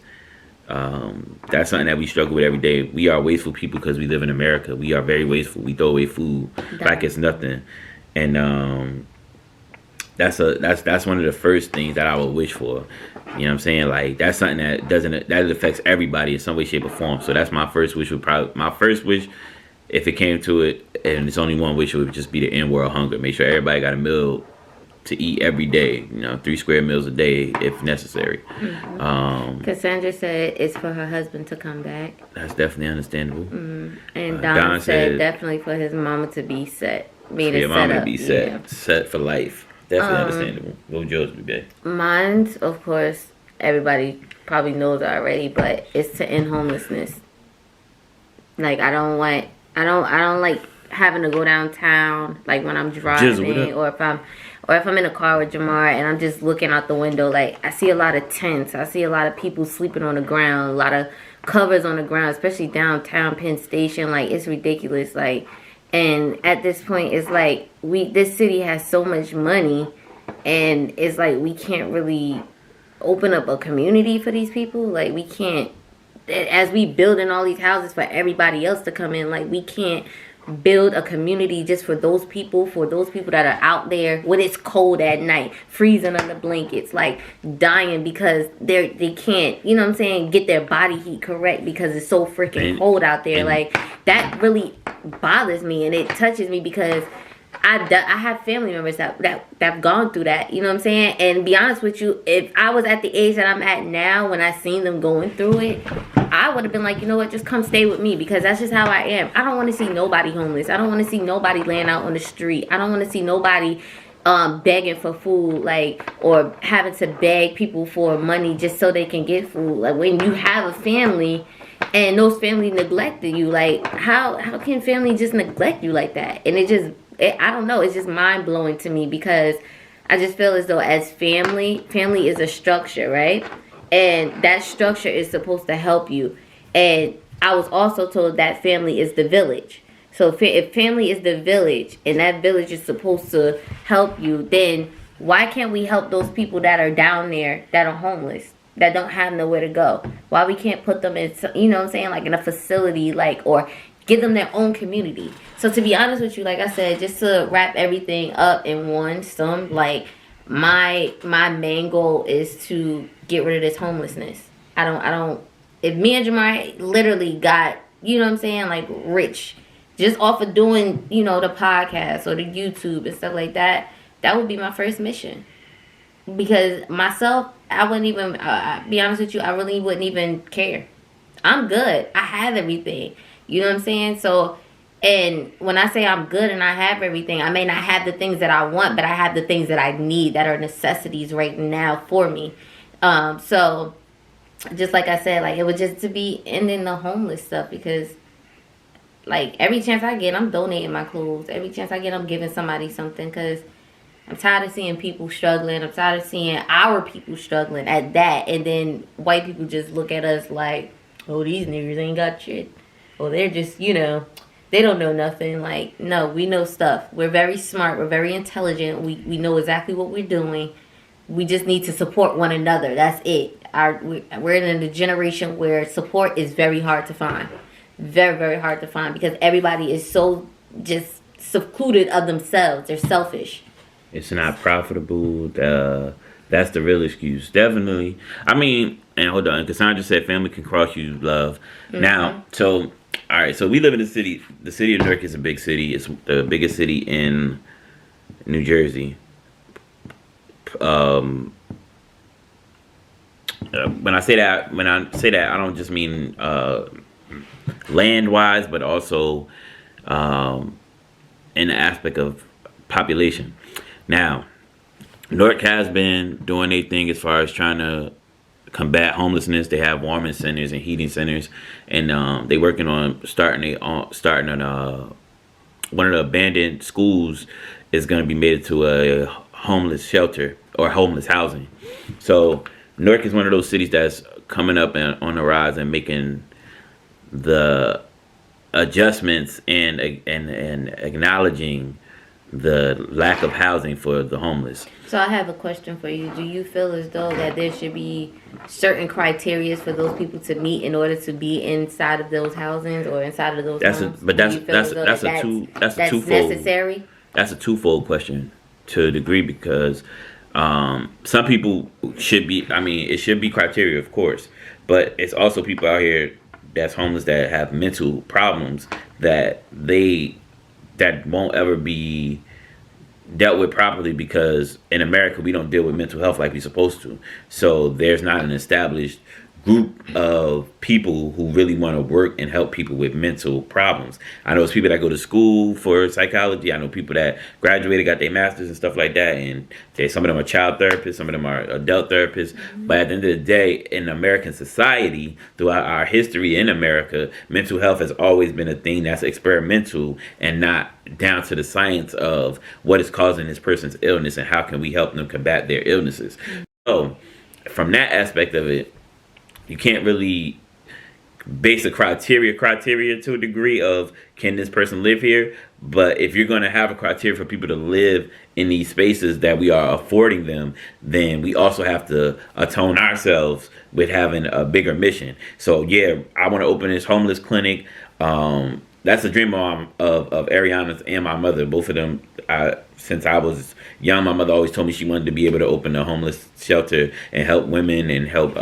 that's something that we struggle with every day. We are wasteful people because we live in America. We are very wasteful. We throw away food like it's nothing, and that's one of the first things that I would wish for. You know what I'm saying? Like, that's something that affects everybody in some way, shape, or form. So that's my first wish. My first wish, if it came to it, and it's only one wish, it would just be to end world hunger. Make sure everybody got a meal to eat every day. 3 square meals a day if necessary. Cassandra said it's for her husband to come back. That's definitely understandable. And Don said definitely for his mama to be set. Your mama to be set. Set for life. Definitely understandable. What would yours be, babe? Mine's, of course, everybody probably knows already, but it's to end homelessness. Like, I don't like having to go downtown, like when I'm driving, or if I'm in a car with Jamar and I'm just looking out the window. Like, I see a lot of tents, I see a lot of people sleeping on the ground, a lot of covers on the ground, especially downtown Penn Station. Like, it's ridiculous. Like, and at this point, it's like this city has so much money, and it's like we can't really open up a community for these people. Like, we can't as we building all these houses for everybody else to come in, like we can't build a community just for those people that are out there when it's cold at night, freezing under blankets, like dying because they can't, you know what I'm saying, get their body heat correct because it's so freaking cold out there. Like that really bothers me and it touches me because I have family members that've gone through that, you know what I'm saying? And be honest with you, if I was at the age that I'm at now when I seen them going through it, I would have been like, you know what, just come stay with me because that's just how I am. I don't want to see nobody homeless. I don't want to see nobody laying out on the street. I don't want to see nobody begging for food, like, or having to beg people for money just so they can get food. Like when you have a family and those families neglected you, like how can family just neglect you like that? And I don't know, it's just mind blowing to me because I just feel as though as family is a structure, right? And that structure is supposed to help you. And I was also told that family is the village. So if family is the village and that village is supposed to help you, then why can't we help those people that are down there that are homeless, that don't have nowhere to go? Why we can't put them in, you know what I'm saying, like in a facility, like, or give them their own community? So to be honest with you, like I said, just to wrap everything up in one sum, like my main goal is to get rid of this homelessness. I don't if me and Jamar literally got, you know what I'm saying, like rich just off of doing, you know, the podcast or the YouTube and stuff like that, that would be my first mission. Because myself, I wouldn't even be honest with you, I really wouldn't even care. I'm good. I have everything. You know what I'm saying? So, and when I say I'm good and I have everything, I may not have the things that I want, but I have the things that I need that are necessities right now for me. So, just like I said, like it was just to be ending the homeless stuff because, like, every chance I get, I'm donating my clothes. Every chance I get, I'm giving somebody something because I'm tired of seeing people struggling. I'm tired of seeing our people struggling at that. And then white people just look at us like, oh, these niggas ain't got shit. Or they're just, you know, they don't know nothing. Like, no, we know stuff. We're very smart. We're very intelligent. We know exactly what we're doing. We just need to support one another. That's it. We're in a generation where support is very hard to find. Very, very hard to find because everybody is so just secluded of themselves. They're selfish. It's not profitable. That's the real excuse. Definitely. I mean, and hold on, Cassandra said family can cross you, love. Mm-hmm. Now, so, all right, so we live in the city. The city of Newark is a big city. It's the biggest city in New Jersey. When I say that, I don't just mean land-wise, but also in the aspect of population. Now, Newark has been doing their thing as far as trying to combat homelessness. They have warming centers and heating centers, and they working on starting one of the abandoned schools is going to be made into a homeless shelter or homeless housing. So Newark is one of those cities that's coming up and on the rise and making the adjustments and acknowledging the lack of housing for the homeless. So I have a question for you. Do you feel as though that there should be certain criteria for those people to meet in order to be inside of those housings or inside of those homes? That's twofold. Necessary? That's a twofold question to a degree because some people should be, I mean, it should be criteria, of course, but it's also people out here that's homeless that have mental problems that won't ever be dealt with properly because in America we don't deal with mental health like we're supposed to. So there's not an established group of people who really want to work and help people with mental problems. I know it's people that go to school for psychology. I know people that graduated, got their masters and stuff like that, and some of them are child therapists, some of them are adult therapists. Mm-hmm. But at the end of the day, in American society, throughout our history in America, mental health has always been a thing that's experimental and not down to the science of what is causing this person's illness and how can we help them combat their illnesses. So from that aspect of it, you can't really basic criteria to a degree of, can this person live here? But if you're going to have a criteria for people to live in these spaces that we are affording them, then we also have to atone ourselves with having a bigger mission. So yeah, I want to open this homeless clinic. That's a dream of Ariana's and my mother. Both of them, since I was young, my mother always told me she wanted to be able to open a homeless shelter and help women and help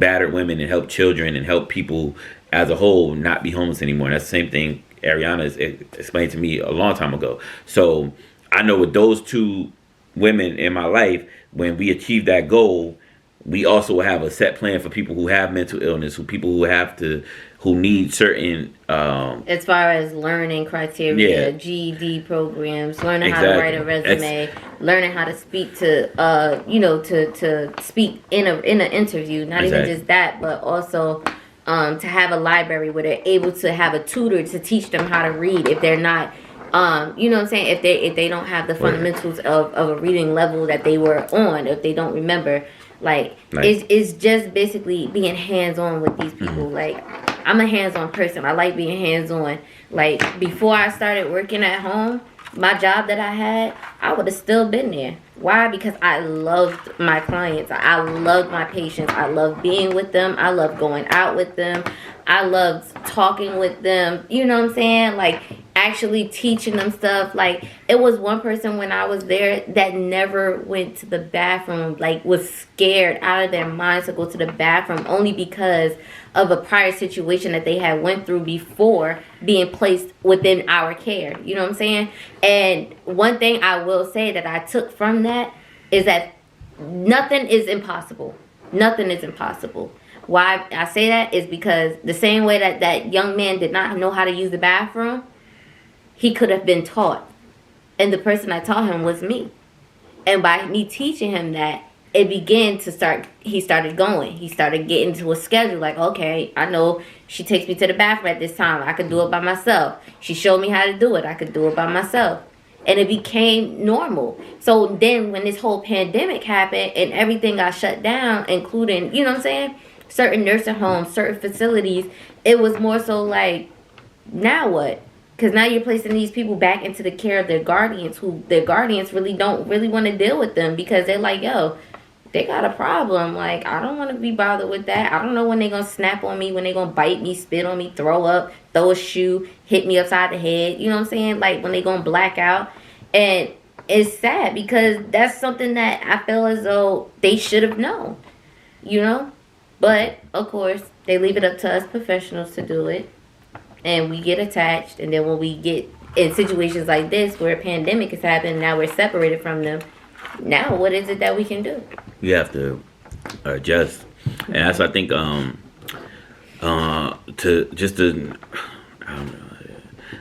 battered women and help children and help people as a whole not be homeless anymore. And that's the same thing Ariana has explained to me a long time ago. So I know with those two women in my life, when we achieve that goal, we also will have a set plan for people who have mental illness, who need certain as far as learning criteria, GED programs, learning how to write a resume, learning how to speak to to speak in an interview, not even just that, but also to have a library where they're able to have a tutor to teach them how to read if they're not you know what I'm saying, if they don't have the fundamentals of a reading level that they were on, if they don't remember. Like, it's just basically being hands-on with these people. Like, I'm a hands-on person. I like being hands-on. Like, before I started working at home, my job that I had, I would have still been there. Why? Because I loved my clients. I loved my patients. I loved being with them. I loved going out with them. I loved talking with them. You know what I'm saying? Like, actually teaching them stuff. Like, it was one person when I was there that never went to the bathroom, like was scared out of their minds to go to the bathroom only because of a prior situation that they had went through before being placed within our care. You know what I'm saying? And one thing I will say that I took from that is that nothing is impossible. Nothing is impossible. Why I say that is because the same way that that young man did not know how to use the bathroom, he could have been taught. And the person I taught him was me. And by me teaching him that, it began to start, he started going. He started getting to a schedule like, okay, I know she takes me to the bathroom at this time. I could do it by myself. She showed me how to do it. I could do it by myself. And it became normal. So then when this whole pandemic happened and everything got shut down, including, you know what I'm saying, certain nursing homes, certain facilities, it was more so like, now what? Because now you're placing these people back into the care of their guardians, who their guardians really don't really want to deal with them because they're like, yo, they got a problem. Like, I don't want to be bothered with that. I don't know when they're going to snap on me, when they're going to bite me, spit on me, throw up, throw a shoe, hit me upside the head. You know what I'm saying? Like, when they're going to black out. And it's sad because that's something that I feel as though they should have known, you know? But, of course, they leave it up to us professionals to do it. And we get attached. And then when we get in situations like this where a pandemic has happened, now we're separated from them. Now, what is it that we can do? We have to adjust. And that's, I think, I don't know.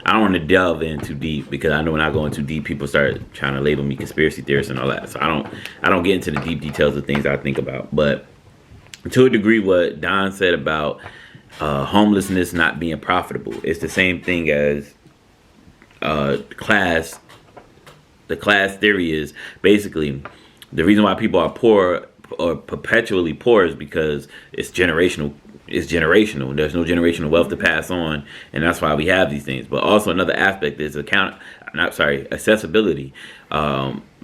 I don't want to delve in too deep because I know when I go in too deep, people start trying to label me conspiracy theorist and all that. So I don't get into the deep details of things I think about. But to a degree, what Don said about homelessness not being profitable, it's the same thing as class. The class theory is basically the reason why people are poor or perpetually poor is because it's generational. It's generational. There's no generational wealth to pass on, and that's why we have these things. But also another aspect is accessibility.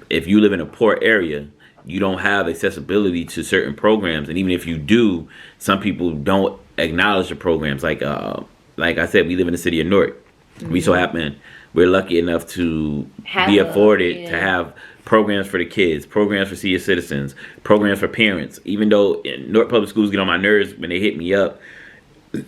If you live in a poor area, you don't have accessibility to certain programs, and even if you do, some people don't acknowledge the programs. Like I said, we live in the city of Newark. Mm-hmm. We so happen we're lucky enough to be afforded to have programs for the kids, programs for senior citizens, programs for parents. Even though Newark Public Schools get on my nerves when they hit me up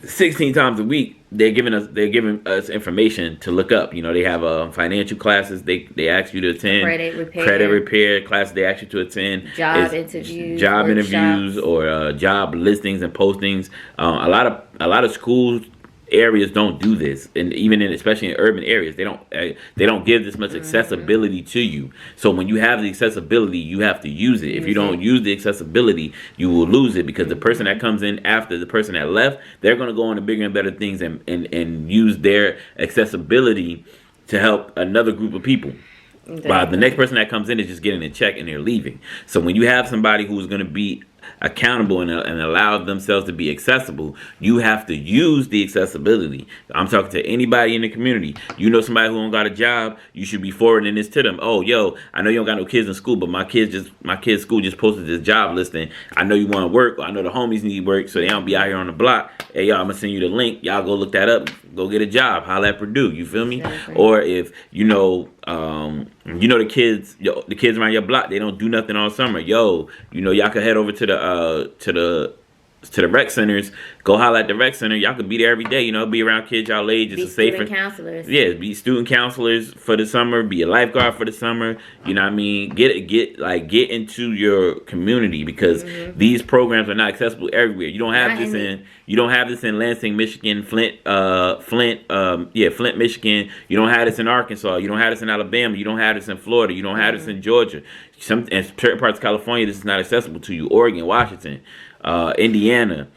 16 times a week, they're giving us information to look up. You know, they have financial classes they ask you to attend, credit repair classes they ask you to attend, job interviews or job listings and postings. A lot of schools areas don't do this, and even especially in urban areas, they don't give this much accessibility to you. So when you have the accessibility, you have to use it. If you don't use the accessibility, you will lose it, because the person that comes in after the person that left, they're going to go on to bigger and better things and use their accessibility to help another group of people. Exactly. While the next person that comes in is just getting a check and they're leaving. So when you have somebody who's going to be accountable and allow themselves to be accessible, you have to use the accessibility. I'm talking to anybody in the community. You know somebody who don't got a job, you should be forwarding this to them. Oh, yo, I know you don't got no kids in school, but my kids' school just posted this job listing. I know you want to work. I know the homies need work, so they don't be out here on the block. Hey, y'all, I'm gonna send you the link. Y'all go look that up. Go get a job. Holla at Purdue. You feel me? Exactly. Or if the kids around your block, they don't do nothing all summer. Yo, y'all can head over to the rec centers. Go holler at the rec center. Y'all could be there every day. Be around kids y'all age. It's Be a safer. student counselors. Yeah, be student counselors for the summer. Be a lifeguard for the summer. You know what I mean? Get into your community, because these programs are not accessible everywhere. You don't have this in Lansing, Michigan, Flint, Michigan. You don't have this in Arkansas. You don't have this in Alabama. You don't have this in Florida. You don't have this in Georgia. In certain parts of California, this is not accessible to you. Oregon, Washington, Indiana.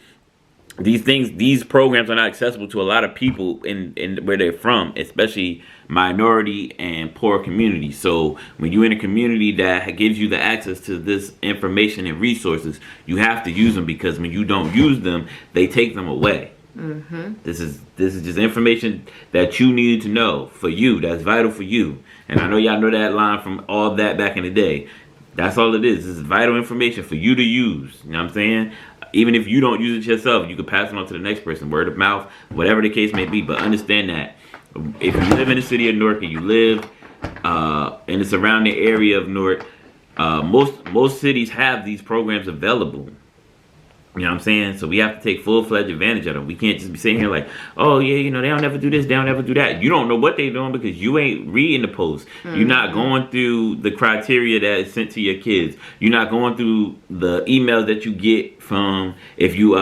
These programs are not accessible to a lot of people in where they're from, especially minority and poor communities. So when you're in a community that gives you the access to this information and resources, you have to use them, because when you don't use them, they take them away. This is just information that you need to know for you. That's vital for you. And I know y'all know that line from all that back in the day. That's all it is. This is vital information for you to use. You know what I'm saying? Even if you don't use it yourself, you can pass it on to the next person, word of mouth, whatever the case may be. But understand that if you live in the city of Newark and you live in the surrounding area of Newark, most cities have these programs available. You know what I'm saying? So we have to take full-fledged advantage of them. We can't just be sitting here like, oh, yeah, they don't ever do this, they don't ever do that. You don't know what they're doing because you ain't reading the post. You're not going through the criteria that is sent to your kids. You're not going through the emails that you get from if you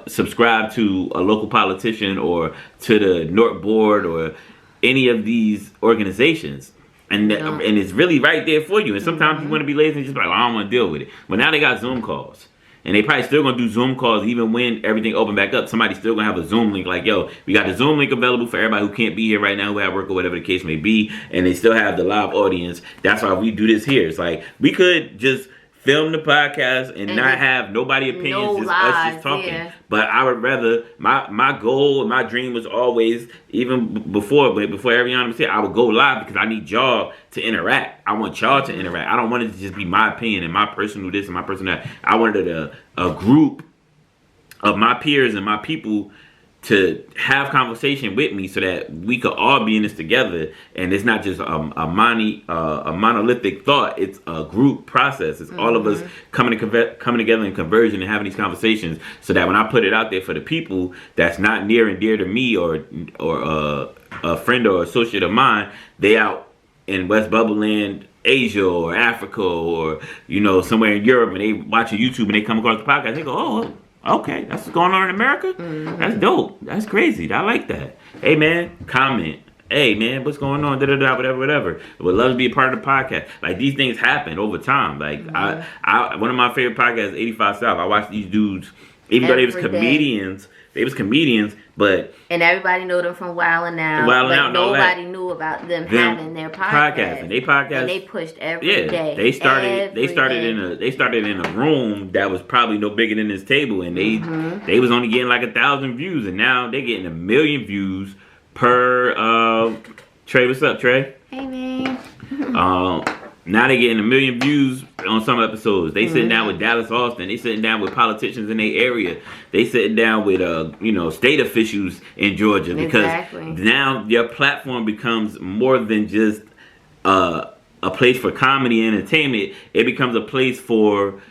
subscribe to a local politician or to the Newark board or any of these organizations. And it's really right there for you. And sometimes you want to be lazy and just be like, well, I don't want to deal with it. But now they got Zoom calls. And they probably still going to do Zoom calls even when everything open back up. Somebody's still going to have a Zoom link like, yo, we got the Zoom link available for everybody who can't be here right now, who have work or whatever the case may be. And they still have the live audience. That's why we do this here. It's like, we could just film the podcast and not have nobody opinions, just us just talking. Yeah. But I would rather, my goal, my dream was always, even before Ariana was here, I would go live because I need y'all to interact. I want y'all to interact. I don't want it to just be my opinion and my personal this and my personal that. I wanted a group of my peers and my people to have conversation with me so that we could all be in this together, and it's not just a monolithic thought. It's a group process. It's all of us coming together in conversion and having these conversations, so that when I put it out there for the people that's not near and dear to me or a friend or associate of mine, they out in West Bubble Land, Asia or Africa or somewhere in Europe, and they watching YouTube and they come across the podcast, they go, oh, okay, that's what's going on in America? That's dope. That's crazy. I like that. Hey, man, comment. Hey, man, what's going on? Da-da-da, whatever. I would love to be a part of the podcast. Like, these things happen over time. Like, I one of my favorite podcasts is 85 South. I watch these dudes, even though they was comedians, but... And everybody know them from Wild 'N Out. But nobody knew about them having their podcast. And they pushed every day. They started in a room that was probably no bigger than this table, and they was only getting like 1,000 views, and now they're getting 1 million views per Trey. What's up, Trey? Hey, man. Now they're getting 1 million views on some episodes. They sitting down with Dallas Austin. They sitting down with politicians in their area. They sitting down with state officials in Georgia, because now your platform becomes more than just a place for comedy and entertainment. It becomes a place for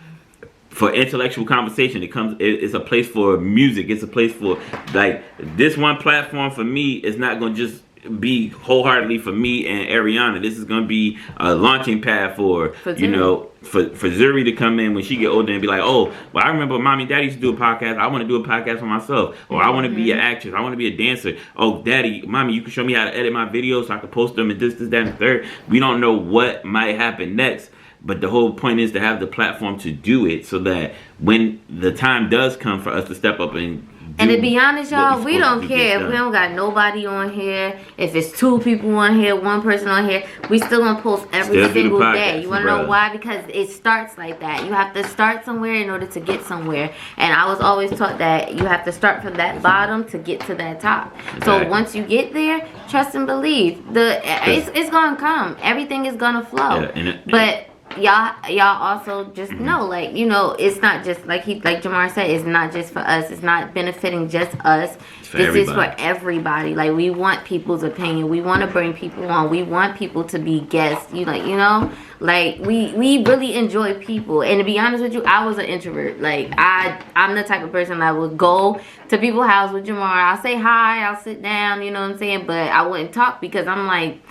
intellectual conversation. It's a place for music. It's a place for, like, this one platform for me is not going to just be wholeheartedly for me and Ariana. This is going to be a launching pad for Zuri to come in when she get older and be like, oh, well, I remember mommy and daddy used to do a podcast. I want to do a podcast for myself. Or I want to be an actress. I want to be a dancer. Oh, daddy, mommy, you can show me how to edit my videos so I can post them and this, that, and the third. We don't know what might happen next. But the whole point is to have the platform to do it, so that when the time does come for us to step up and And to be honest, what y'all, we we supposed don't to get care if done. we don't got nobody on here. If it's 2 people on here, 1 person on here, we still gonna post every Still do the single podcast, day. You wanna know brother. why? Because it starts like that. You have to start somewhere in order to get somewhere. And I was always taught that you have to start from that bottom to get to that top. So Exactly. once you get there, trust and believe. It's gonna come. Everything is gonna flow. Yeah, and But y'all also just know, like, you know, it's not just like Jamar said, it's not just for us. It's not benefiting just us. for This is everybody. for everybody. Like, we want people's opinion. We want to bring people on. We want people to be guests. You know, like we really enjoy people. And to be honest with you, I was an introvert. Like, I'm the type of person that would go to people's house with Jamar. I'll say hi. I'll sit down. You know what I'm saying? But I wouldn't talk because I'm like,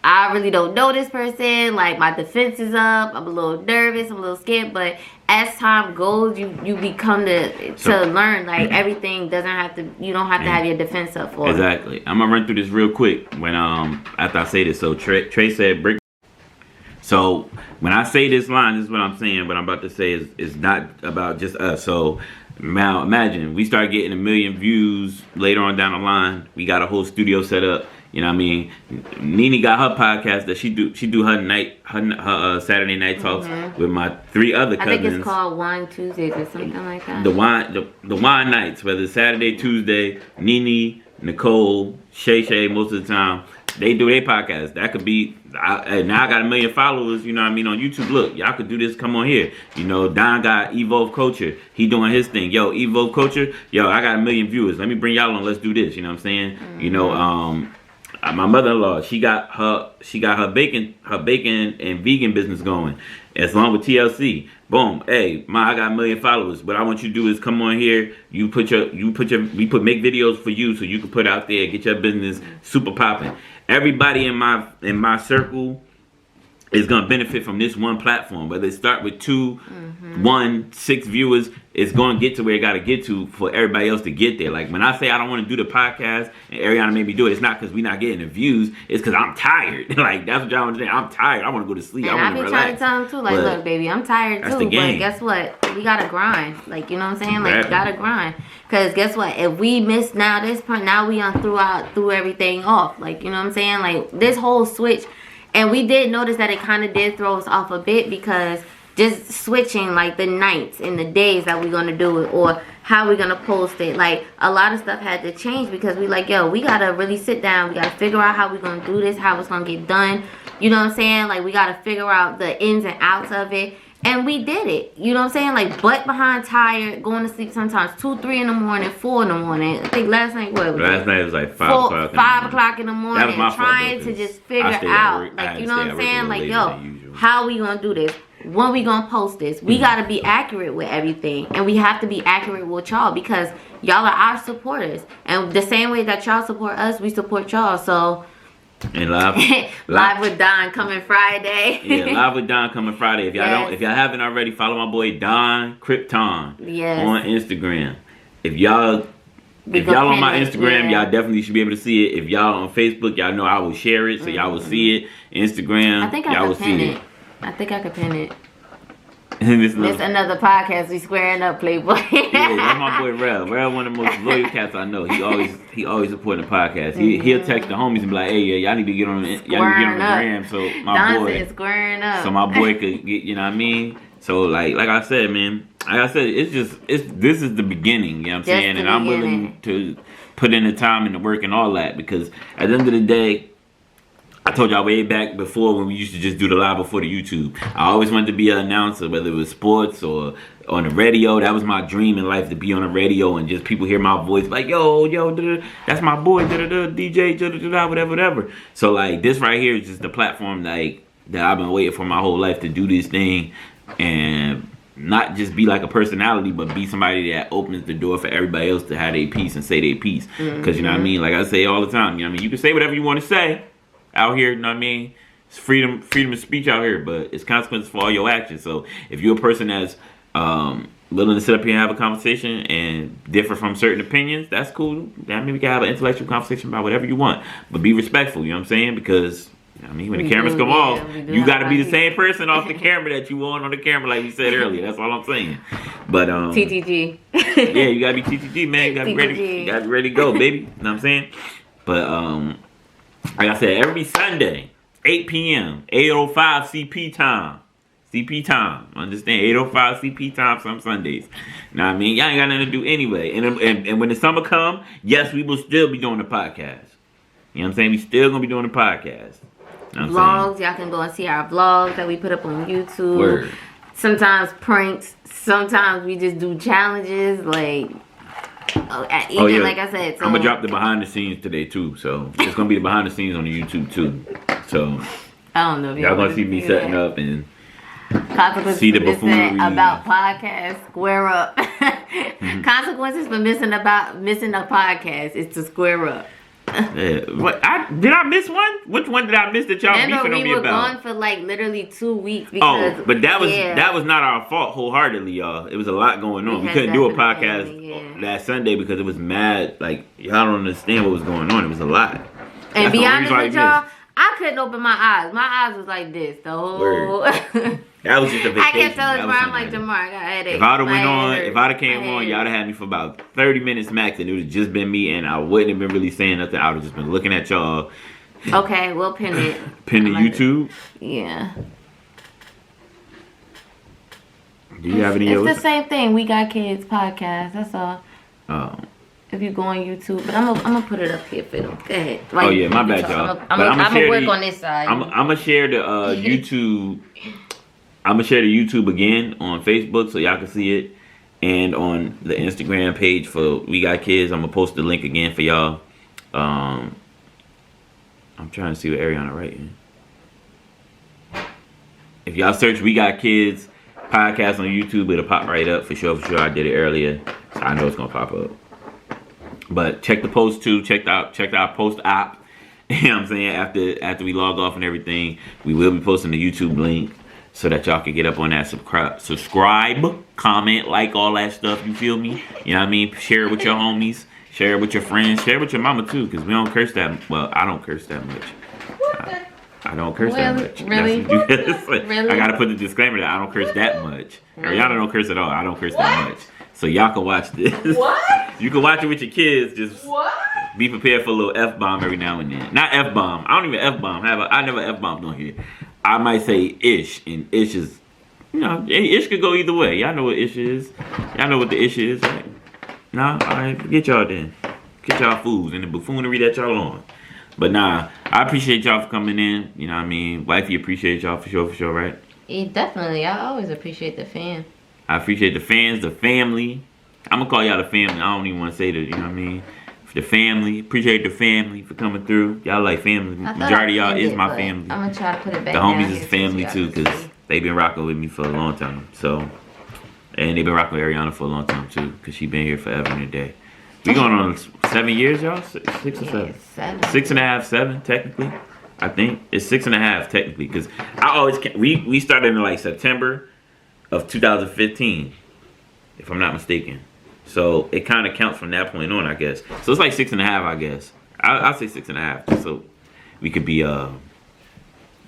I really don't know this person. Like, my defense is up. I'm a little nervous. I'm a little scared. But as time goes, you become to learn. Like, everything doesn't have to. You don't have to have your defense up for it. Exactly. I'm gonna run through this real quick. When after I say this, so Trey said brick. So when I say this line, this is what I'm saying. What I'm about to say is not about just us. So now imagine we start getting 1 million views later on down the line. We got a whole studio set up. You know what I mean? Nene got her podcast that she do her Saturday night talks with my 3 other I cousins. think it's called Wine Tuesdays or something like that. The wine nights, whether it's Saturday, Tuesday, Nene, Nicole, Shay, most of the time, they do their podcast. That could be, now I got 1 million followers, you know what I mean, on YouTube. Look, y'all could do this, come on here. You know, Don got Evolve Culture. He doing his thing. Yo, Evolve Culture, yo, I got 1 million viewers. Let me bring y'all on, let's do this, you know what I'm saying? You know, my mother-in-law, she got her bacon and vegan business going, as long with TLC. Boom, hey, I got 1 million followers. What I want you to do is come on here. We make videos for you so you can put out there, get your business super popping. Everybody in my circle is gonna benefit from this one platform. Whether it start with 2, 1, 6 viewers, it's gonna get to where it gotta get to for everybody else to get there. Like, when I say I don't want to do the podcast and Ariana made me do it, it's not because we're not getting the views. It's because I'm tired. Like, that's what y'all understand. I'm tired. I want to go to sleep. And I I want be to trying to relax. tell them too, like, But look, baby, I'm tired that's too. the But game. guess what? We gotta grind. Like, you know what I'm saying? Like, Exactly. we gotta grind. Cause guess what? If we miss now this point, now we threw everything off. Like, you know what I'm saying? Like, this whole switch. And we did notice that it kind of did throw us off a bit because just switching like the nights and the days that we're going to do it or how we're going to post it. Like, a lot of stuff had to change because we like, yo, we got to really sit down. We got to figure out how we're going to do this, how it's going to get done. You know what I'm saying? Like, we got to figure out the ins and outs of it. And we did it. You know what I'm saying? Like, butt behind tired, going to sleep sometimes 2, 3 in the morning, 4 in the morning. I think last night, what was it? Last night it was like 5 o'clock. 5 o'clock in the morning, That was my fault, trying though, to 'cause just I figure stayed at out, work. I like, had you to know stay what at I'm work a saying? little Like, later yo, than usual. how we gonna do this? When we gonna post this? We gotta be accurate with everything, and we have to be accurate with y'all because y'all are our supporters, and the same way that y'all support us, we support y'all. So, And live live with Don coming Friday. Yeah, live with Don coming Friday. If Yes. if y'all haven't already, follow my boy Don Krypton Yes. on Instagram. If y'all We on gonna my pin it, Instagram, yeah. y'all definitely should be able to see it. If y'all on Facebook, y'all know I will share it, so y'all will see it. Instagram, I think y'all I will could pin see it. I think I could pin it. This It's little- another podcast. We squaring up, Playboy. Yeah, that's my boy Rel. Rel, one of the most loyal cats I know. He always supporting the podcast. He'll text the homies and be like, "Hey, yeah, y'all need to get on the Squaring up. gram." So my Don boy, said squaring up. so my boy could get, you know what I mean? So like I said, man, like I said, this is the beginning, you know what I'm Just saying? the And I'm willing to put in the time and the work and all that because at the end of the day, I told y'all way back before when we used to just do the live before the YouTube. I always wanted to be an announcer, whether it was sports or on the radio. That was my dream in life, to be on the radio and just people hear my voice like, yo, da-da, that's my boy, DJ, da-da, whatever. So like this right here is just the platform like that I've been waiting for my whole life to do this thing and not just be like a personality, but be somebody that opens the door for everybody else to have their piece and say their piece. Because you know what I mean? Like I say all the time, you know what I mean? You can say whatever you want to say out here, you know what I mean? It's freedom of speech out here, but it's consequences for all your actions. So if you're a person that's willing to sit up here and have a conversation and differ from certain opinions, that's cool. That means we can have an intellectual conversation about whatever you want. But be respectful, you know what I'm saying? Because I mean, when the We cameras do, come yeah, off, we do you have got to be the our same person off the camera that you were on the camera, like we said earlier. That's all I'm saying. But TTG. yeah, you gotta be TTG, man. You gotta be ready. TTG. You gotta be ready to go, baby. You know what I'm saying? But like I said, every Sunday, 8 p.m., 8:05 CP time. CP time. Understand? 8:05 CP time some Sundays. You know what I mean? Y'all ain't got nothing to do anyway. And when the summer come, yes, we will still be doing the podcast. You know what I'm saying? We still gonna be doing the podcast. You know what I'm Vlogs, y'all can go and see our vlogs that we put up on YouTube. saying? Word. Sometimes pranks. Sometimes we just do challenges. Like, even like I said, so, I'm gonna drop the behind the scenes today too. So it's gonna be the behind the scenes on the YouTube too. So I don't know if y'all gonna see me setting up and consequences see the for missing buffoonery. about podcast. Square up. Consequences for missing a podcast is to square up. yeah. What did I miss one? Which one did I miss that y'all Remember, beefing on we me were about? gone for like literally 2 weeks because But that was not our fault wholeheartedly, y'all. It was a lot going on. We had couldn't do a that for the podcast family, yeah. that Sunday because it was mad. Like y'all don't understand what was going on. It was a lot. And That's be the only honest reason I with y'all, missed. I couldn't open my eyes. My eyes was like this the whole. Word. That was just a vacation. I kept telling That Jamar, was I'm something like, I did. Jamar, I got a headache. If I'd have My went head on, hurt. if I'd have came My on, head y'all hurt. would have had me for about 30 minutes max, and it would have just been me, and I wouldn't have been really saying nothing. I would have just been looking at y'all, Okay, we'll pin it. pin the I like YouTube. Yeah. Do you have any It's others? the same thing. We Got Kids podcast. That's all. Oh. If you go on YouTube, but I'm gonna put it up here for them. Go ahead. Oh yeah, my bad, y'all. I'm But I'ma gonna share work the- on this side. I'm gonna share the YouTube. I'm gonna share the YouTube again on Facebook so y'all can see it, and on the Instagram page for We Got Kids. I'm gonna post the link again for y'all. I'm trying to see what Ariana writing. If y'all search We Got Kids podcast on YouTube, it'll pop right up for sure. For sure, I did it earlier, so I know it's gonna pop up. But check the post too. Check our post app. You know what I'm saying? After we log off and everything, we will be posting the YouTube link so that y'all can get up on that subscribe, comment, like all that stuff. You feel me? You know what I mean? Share it with your homies. Share it with your friends. Share it with your mama too, because we don't curse that. Well, I don't curse that much. I don't curse that Really? much. Really? That's what you Really? I gotta put the disclaimer that I don't curse that much. Ariana don't curse at all. I don't curse that much. So y'all can watch this. What? You can watch it with your kids. Just What? be prepared for a little F-bomb every now and then. Not F-bomb. I don't even F-bomb. I never F-bombed on here. I might say ish, and ish is, ish could go either way. Y'all know what ish is. Y'all know what the ish is, right? Nah, alright, forget y'all then. Get y'all fools and the buffoonery that y'all on. But nah, I appreciate y'all for coming in. You know what I mean? Wifey appreciate y'all for sure, right? Yeah, definitely. I always appreciate the fan. I appreciate the fans, the family. I'm gonna call y'all the family. I don't even want to say the, you know what I mean? The family. Appreciate the family for coming through. Y'all like family. Majority of y'all is my family. I'm gonna try to put it back. The down homies here is so family y'all too, can because see. they've been rocking with me for a long time. So, and they've been rocking with Ariana for a long time too, because she been here forever and a day. We going on 7 years, y'all? 6 or 7? 7. 6.5, 7 technically. I think it's 6.5 technically, because I always we started in like September of 2015, if I'm not mistaken. So it kind of counts from that point on, I guess. So it's like 6.5, I guess. I'll say 6.5, just so we could be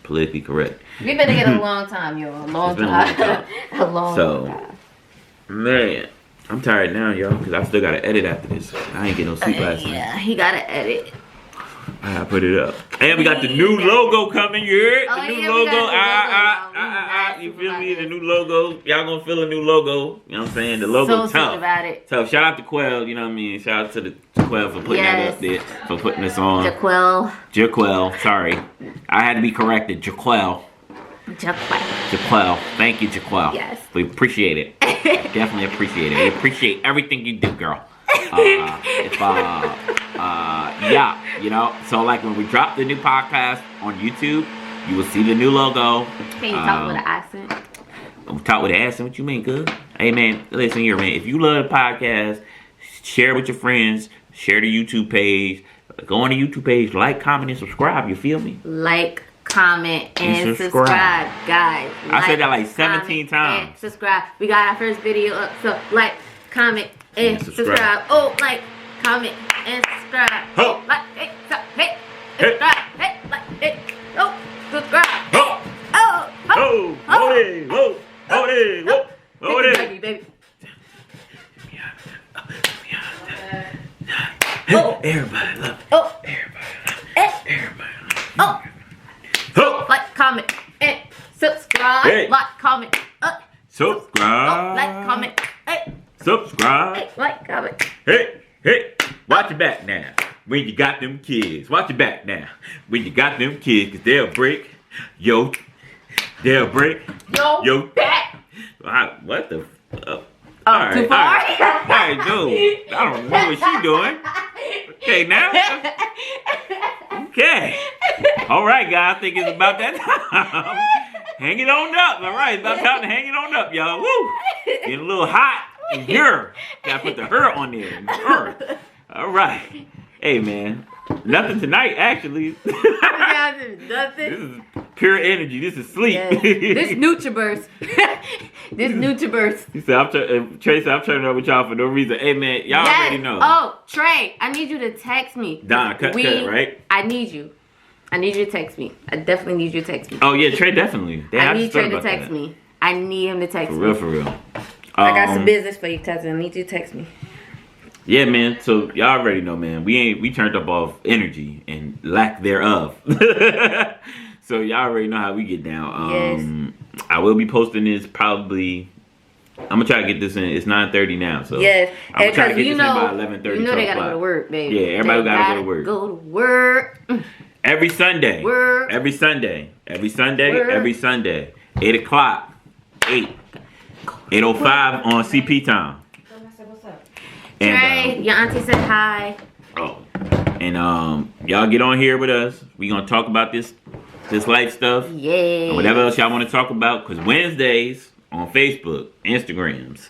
politically correct. We've been together a long time, yo. A long It's been a long time. time. A long So- time. Man, I'm tired now, y'all, because I still got to edit after this. I ain't get no sleep last night. Yeah, he gotta edit. I gotta put it up. And we got the new logo coming, you heard? Oh, The new yeah, we logo. got the logo. You We feel nice me? about The it. new logo. Y'all gonna feel a new logo. You know what I'm saying? The logo So sick tough. about it. Tough. Shout out to Quell, you know what I mean? Shout out to the Quell for putting that Yes. up there, for putting this on. Jaquel. Jaquel, sorry. I had to be corrected. Jaquel. Jaquel. Thank you, Jaquel. Yes. We appreciate it. Definitely appreciate it. We appreciate everything you do, girl. Yeah, you know. So like when we drop the new podcast on YouTube, you will see the new logo. Can you talk with an accent? Talk with an accent. What you mean, good? Hey man, listen here, man. If you love the podcast, share it with your friends. Share the YouTube page. Go on the YouTube page, like, comment, and subscribe. You feel me? Like, comment, and And subscribe, subscribe. guys. I said that like comment, 17 times. And subscribe. We got our first video up, so like, comment, and And subscribe. subscribe. Oh, like, comment, and subscribe. Ho. Like, hey, Hey. subscribe, hey, like, hey, oh. Oh, Ho! like, comment, and subscribe. Hey. Like, comment, Subscribe. like, comment, hey, Subscribe. like, comment. Hey, hey, watch your back now. When you got them kids, watch your back now. When you got them kids, cause they'll break. They'll break. Yo, back. What the? Oh, Alright, too far? Alright, dude. I don't know what she doing. Okay, now. Okay. All right, guys. I think it's about that time. Hang it on up. All right, it's about time to hang it on up, y'all. Woo! Getting a little hot in here. Gotta put the her on there. Her. All right. Hey, man. Nothing tonight, actually. Nothing. This is pure energy. This is sleep. Yeah. This Nutriburst. This Nutriburst. He said, Tracy, I'm turning up with y'all for no reason. Hey, man, y'all already know. Oh, Trey, I need you to text me. Donna, cut, right? I need you. I need you to text me. I definitely need you to text me. Oh, yeah, Trey, definitely. Damn, I need just thought Trey to about text that. me. I need him to text For me. real, for real. I got some business for you, cousin. I need you to text me. Yeah, man. So y'all already know, man. We turned up off energy and lack thereof. So y'all already know how we get down. Yes. I will be posting this probably. I'm gonna try to get this in. It's 9:30 now, so Yes, I'm gonna try to get this in by 11:30. You know they gotta 12 go to o'clock. work, baby. Yeah, everybody gotta go to work. Go to work. Every Sunday. Work. Every Sunday. Every Sunday. Work. Every Sunday. 8 o'clock. 8:05 on CP time. And, Trey, your auntie said hi. Oh, and y'all get on here with us. We gonna talk about this life stuff, Yeah. and whatever else y'all want to talk about. Cause Wednesdays on Facebook, Instagrams,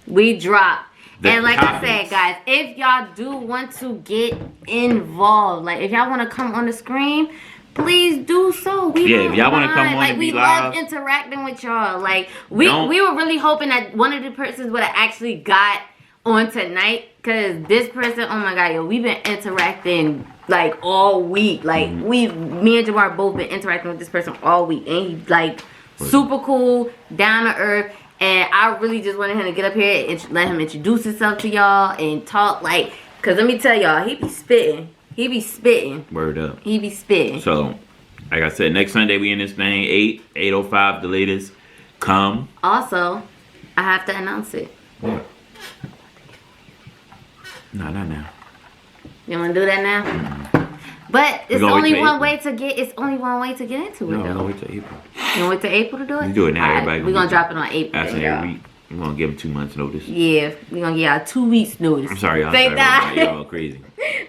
We drop. The And like topics. I said, guys, if y'all do want to get involved, like if y'all want to come on the screen, please do so. We Yeah, don't if y'all wanna mind. come on like and we be love live. interacting with y'all. Like we Don't- were really hoping that one of the persons would have actually got on tonight, because this person, oh my god, yo, we've been interacting like all week. Like me and Jamar both been interacting with this person all week, and he like super cool, down to earth. And I really just wanted him to get up here and let him introduce himself to y'all and talk, like, cause let me tell y'all, he be spitting. He be spitting. word up. He be spitting. So, like I said, next Sunday we in this thing 8:05 the latest. Come. Also, I have to announce it. What? No, not now. You wanna do that now? But it's gonna wait only till one April. way to get. It's only one way to get into it, No, though. no, wait till April. You wanna wait till April to do it? You do it now, Alright, everybody we gonna gonna drop it on April. After y'all. every week, we gonna give them 2 months notice. Yeah, we gonna get y'all 2 weeks notice. I'm sorry, y'all. Say Sorry that. about that. Y'all crazy.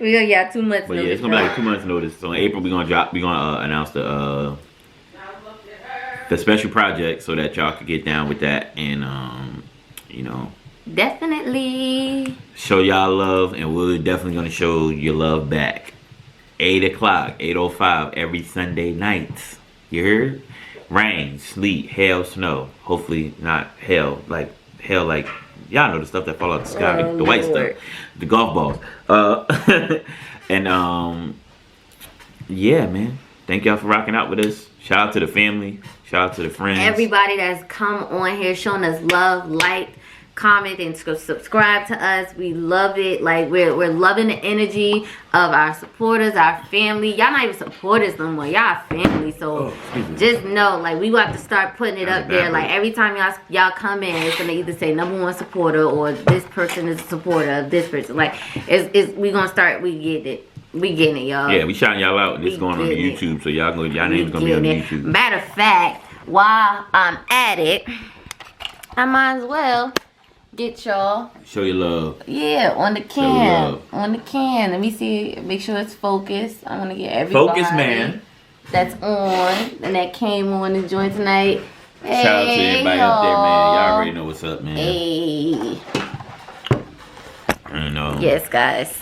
We gonna get y'all 2 months But notice. yeah, it's gonna be y'all. like 2 months notice. So in April we gonna announce the special project so that y'all can get down with that and you know, Definitely. show y'all love, and we're definitely gonna show your love back. 8 o'clock, 8:05 every Sunday night. You heard? Rain, sleet, hail, snow. Hopefully not hail like y'all know the stuff that fall out the sky, Oh, the white Lord. stuff, the golf balls. And yeah, man. Thank y'all for rocking out with us. Shout out to the family. Shout out to the friends. Everybody that's come on here showing us love, like, comment, and subscribe to us. We love it. Like we're loving the energy of our supporters, our family. Y'all not even supporters no more. Y'all family. So excuse me. just know, like, we got to start putting it That's up a bad there. Like word. every time y'all come in, it's gonna either say #1 supporter or this person is a supporter of this person. Like it's we gonna start. We get it. We getting it, y'all. Yeah, we shouting y'all out, and it's We going on the getting it. YouTube, so y'all names gonna be We on getting YouTube. it. Matter of fact, while I'm at it, I might as well get y'all, Show your love. yeah, on the can. love. On the can. Let me see, make sure it's focused. I want to get everybody Focus, man. that's on and that came on and joined tonight. Shout out to everybody up there, man. Y'all already know what's up, man. Hey. I know. Yes, guys.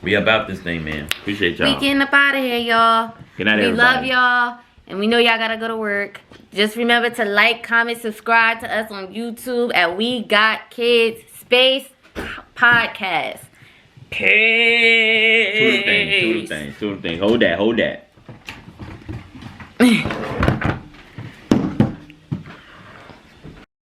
We about this thing, man. Appreciate y'all. We getting up out of here, y'all. Good night, We love everybody. y'all, and we know y'all gotta go to work. Just remember to like, comment, subscribe to us on YouTube at We Got Kids Space Podcast. Hey. Two of the things. Hold that.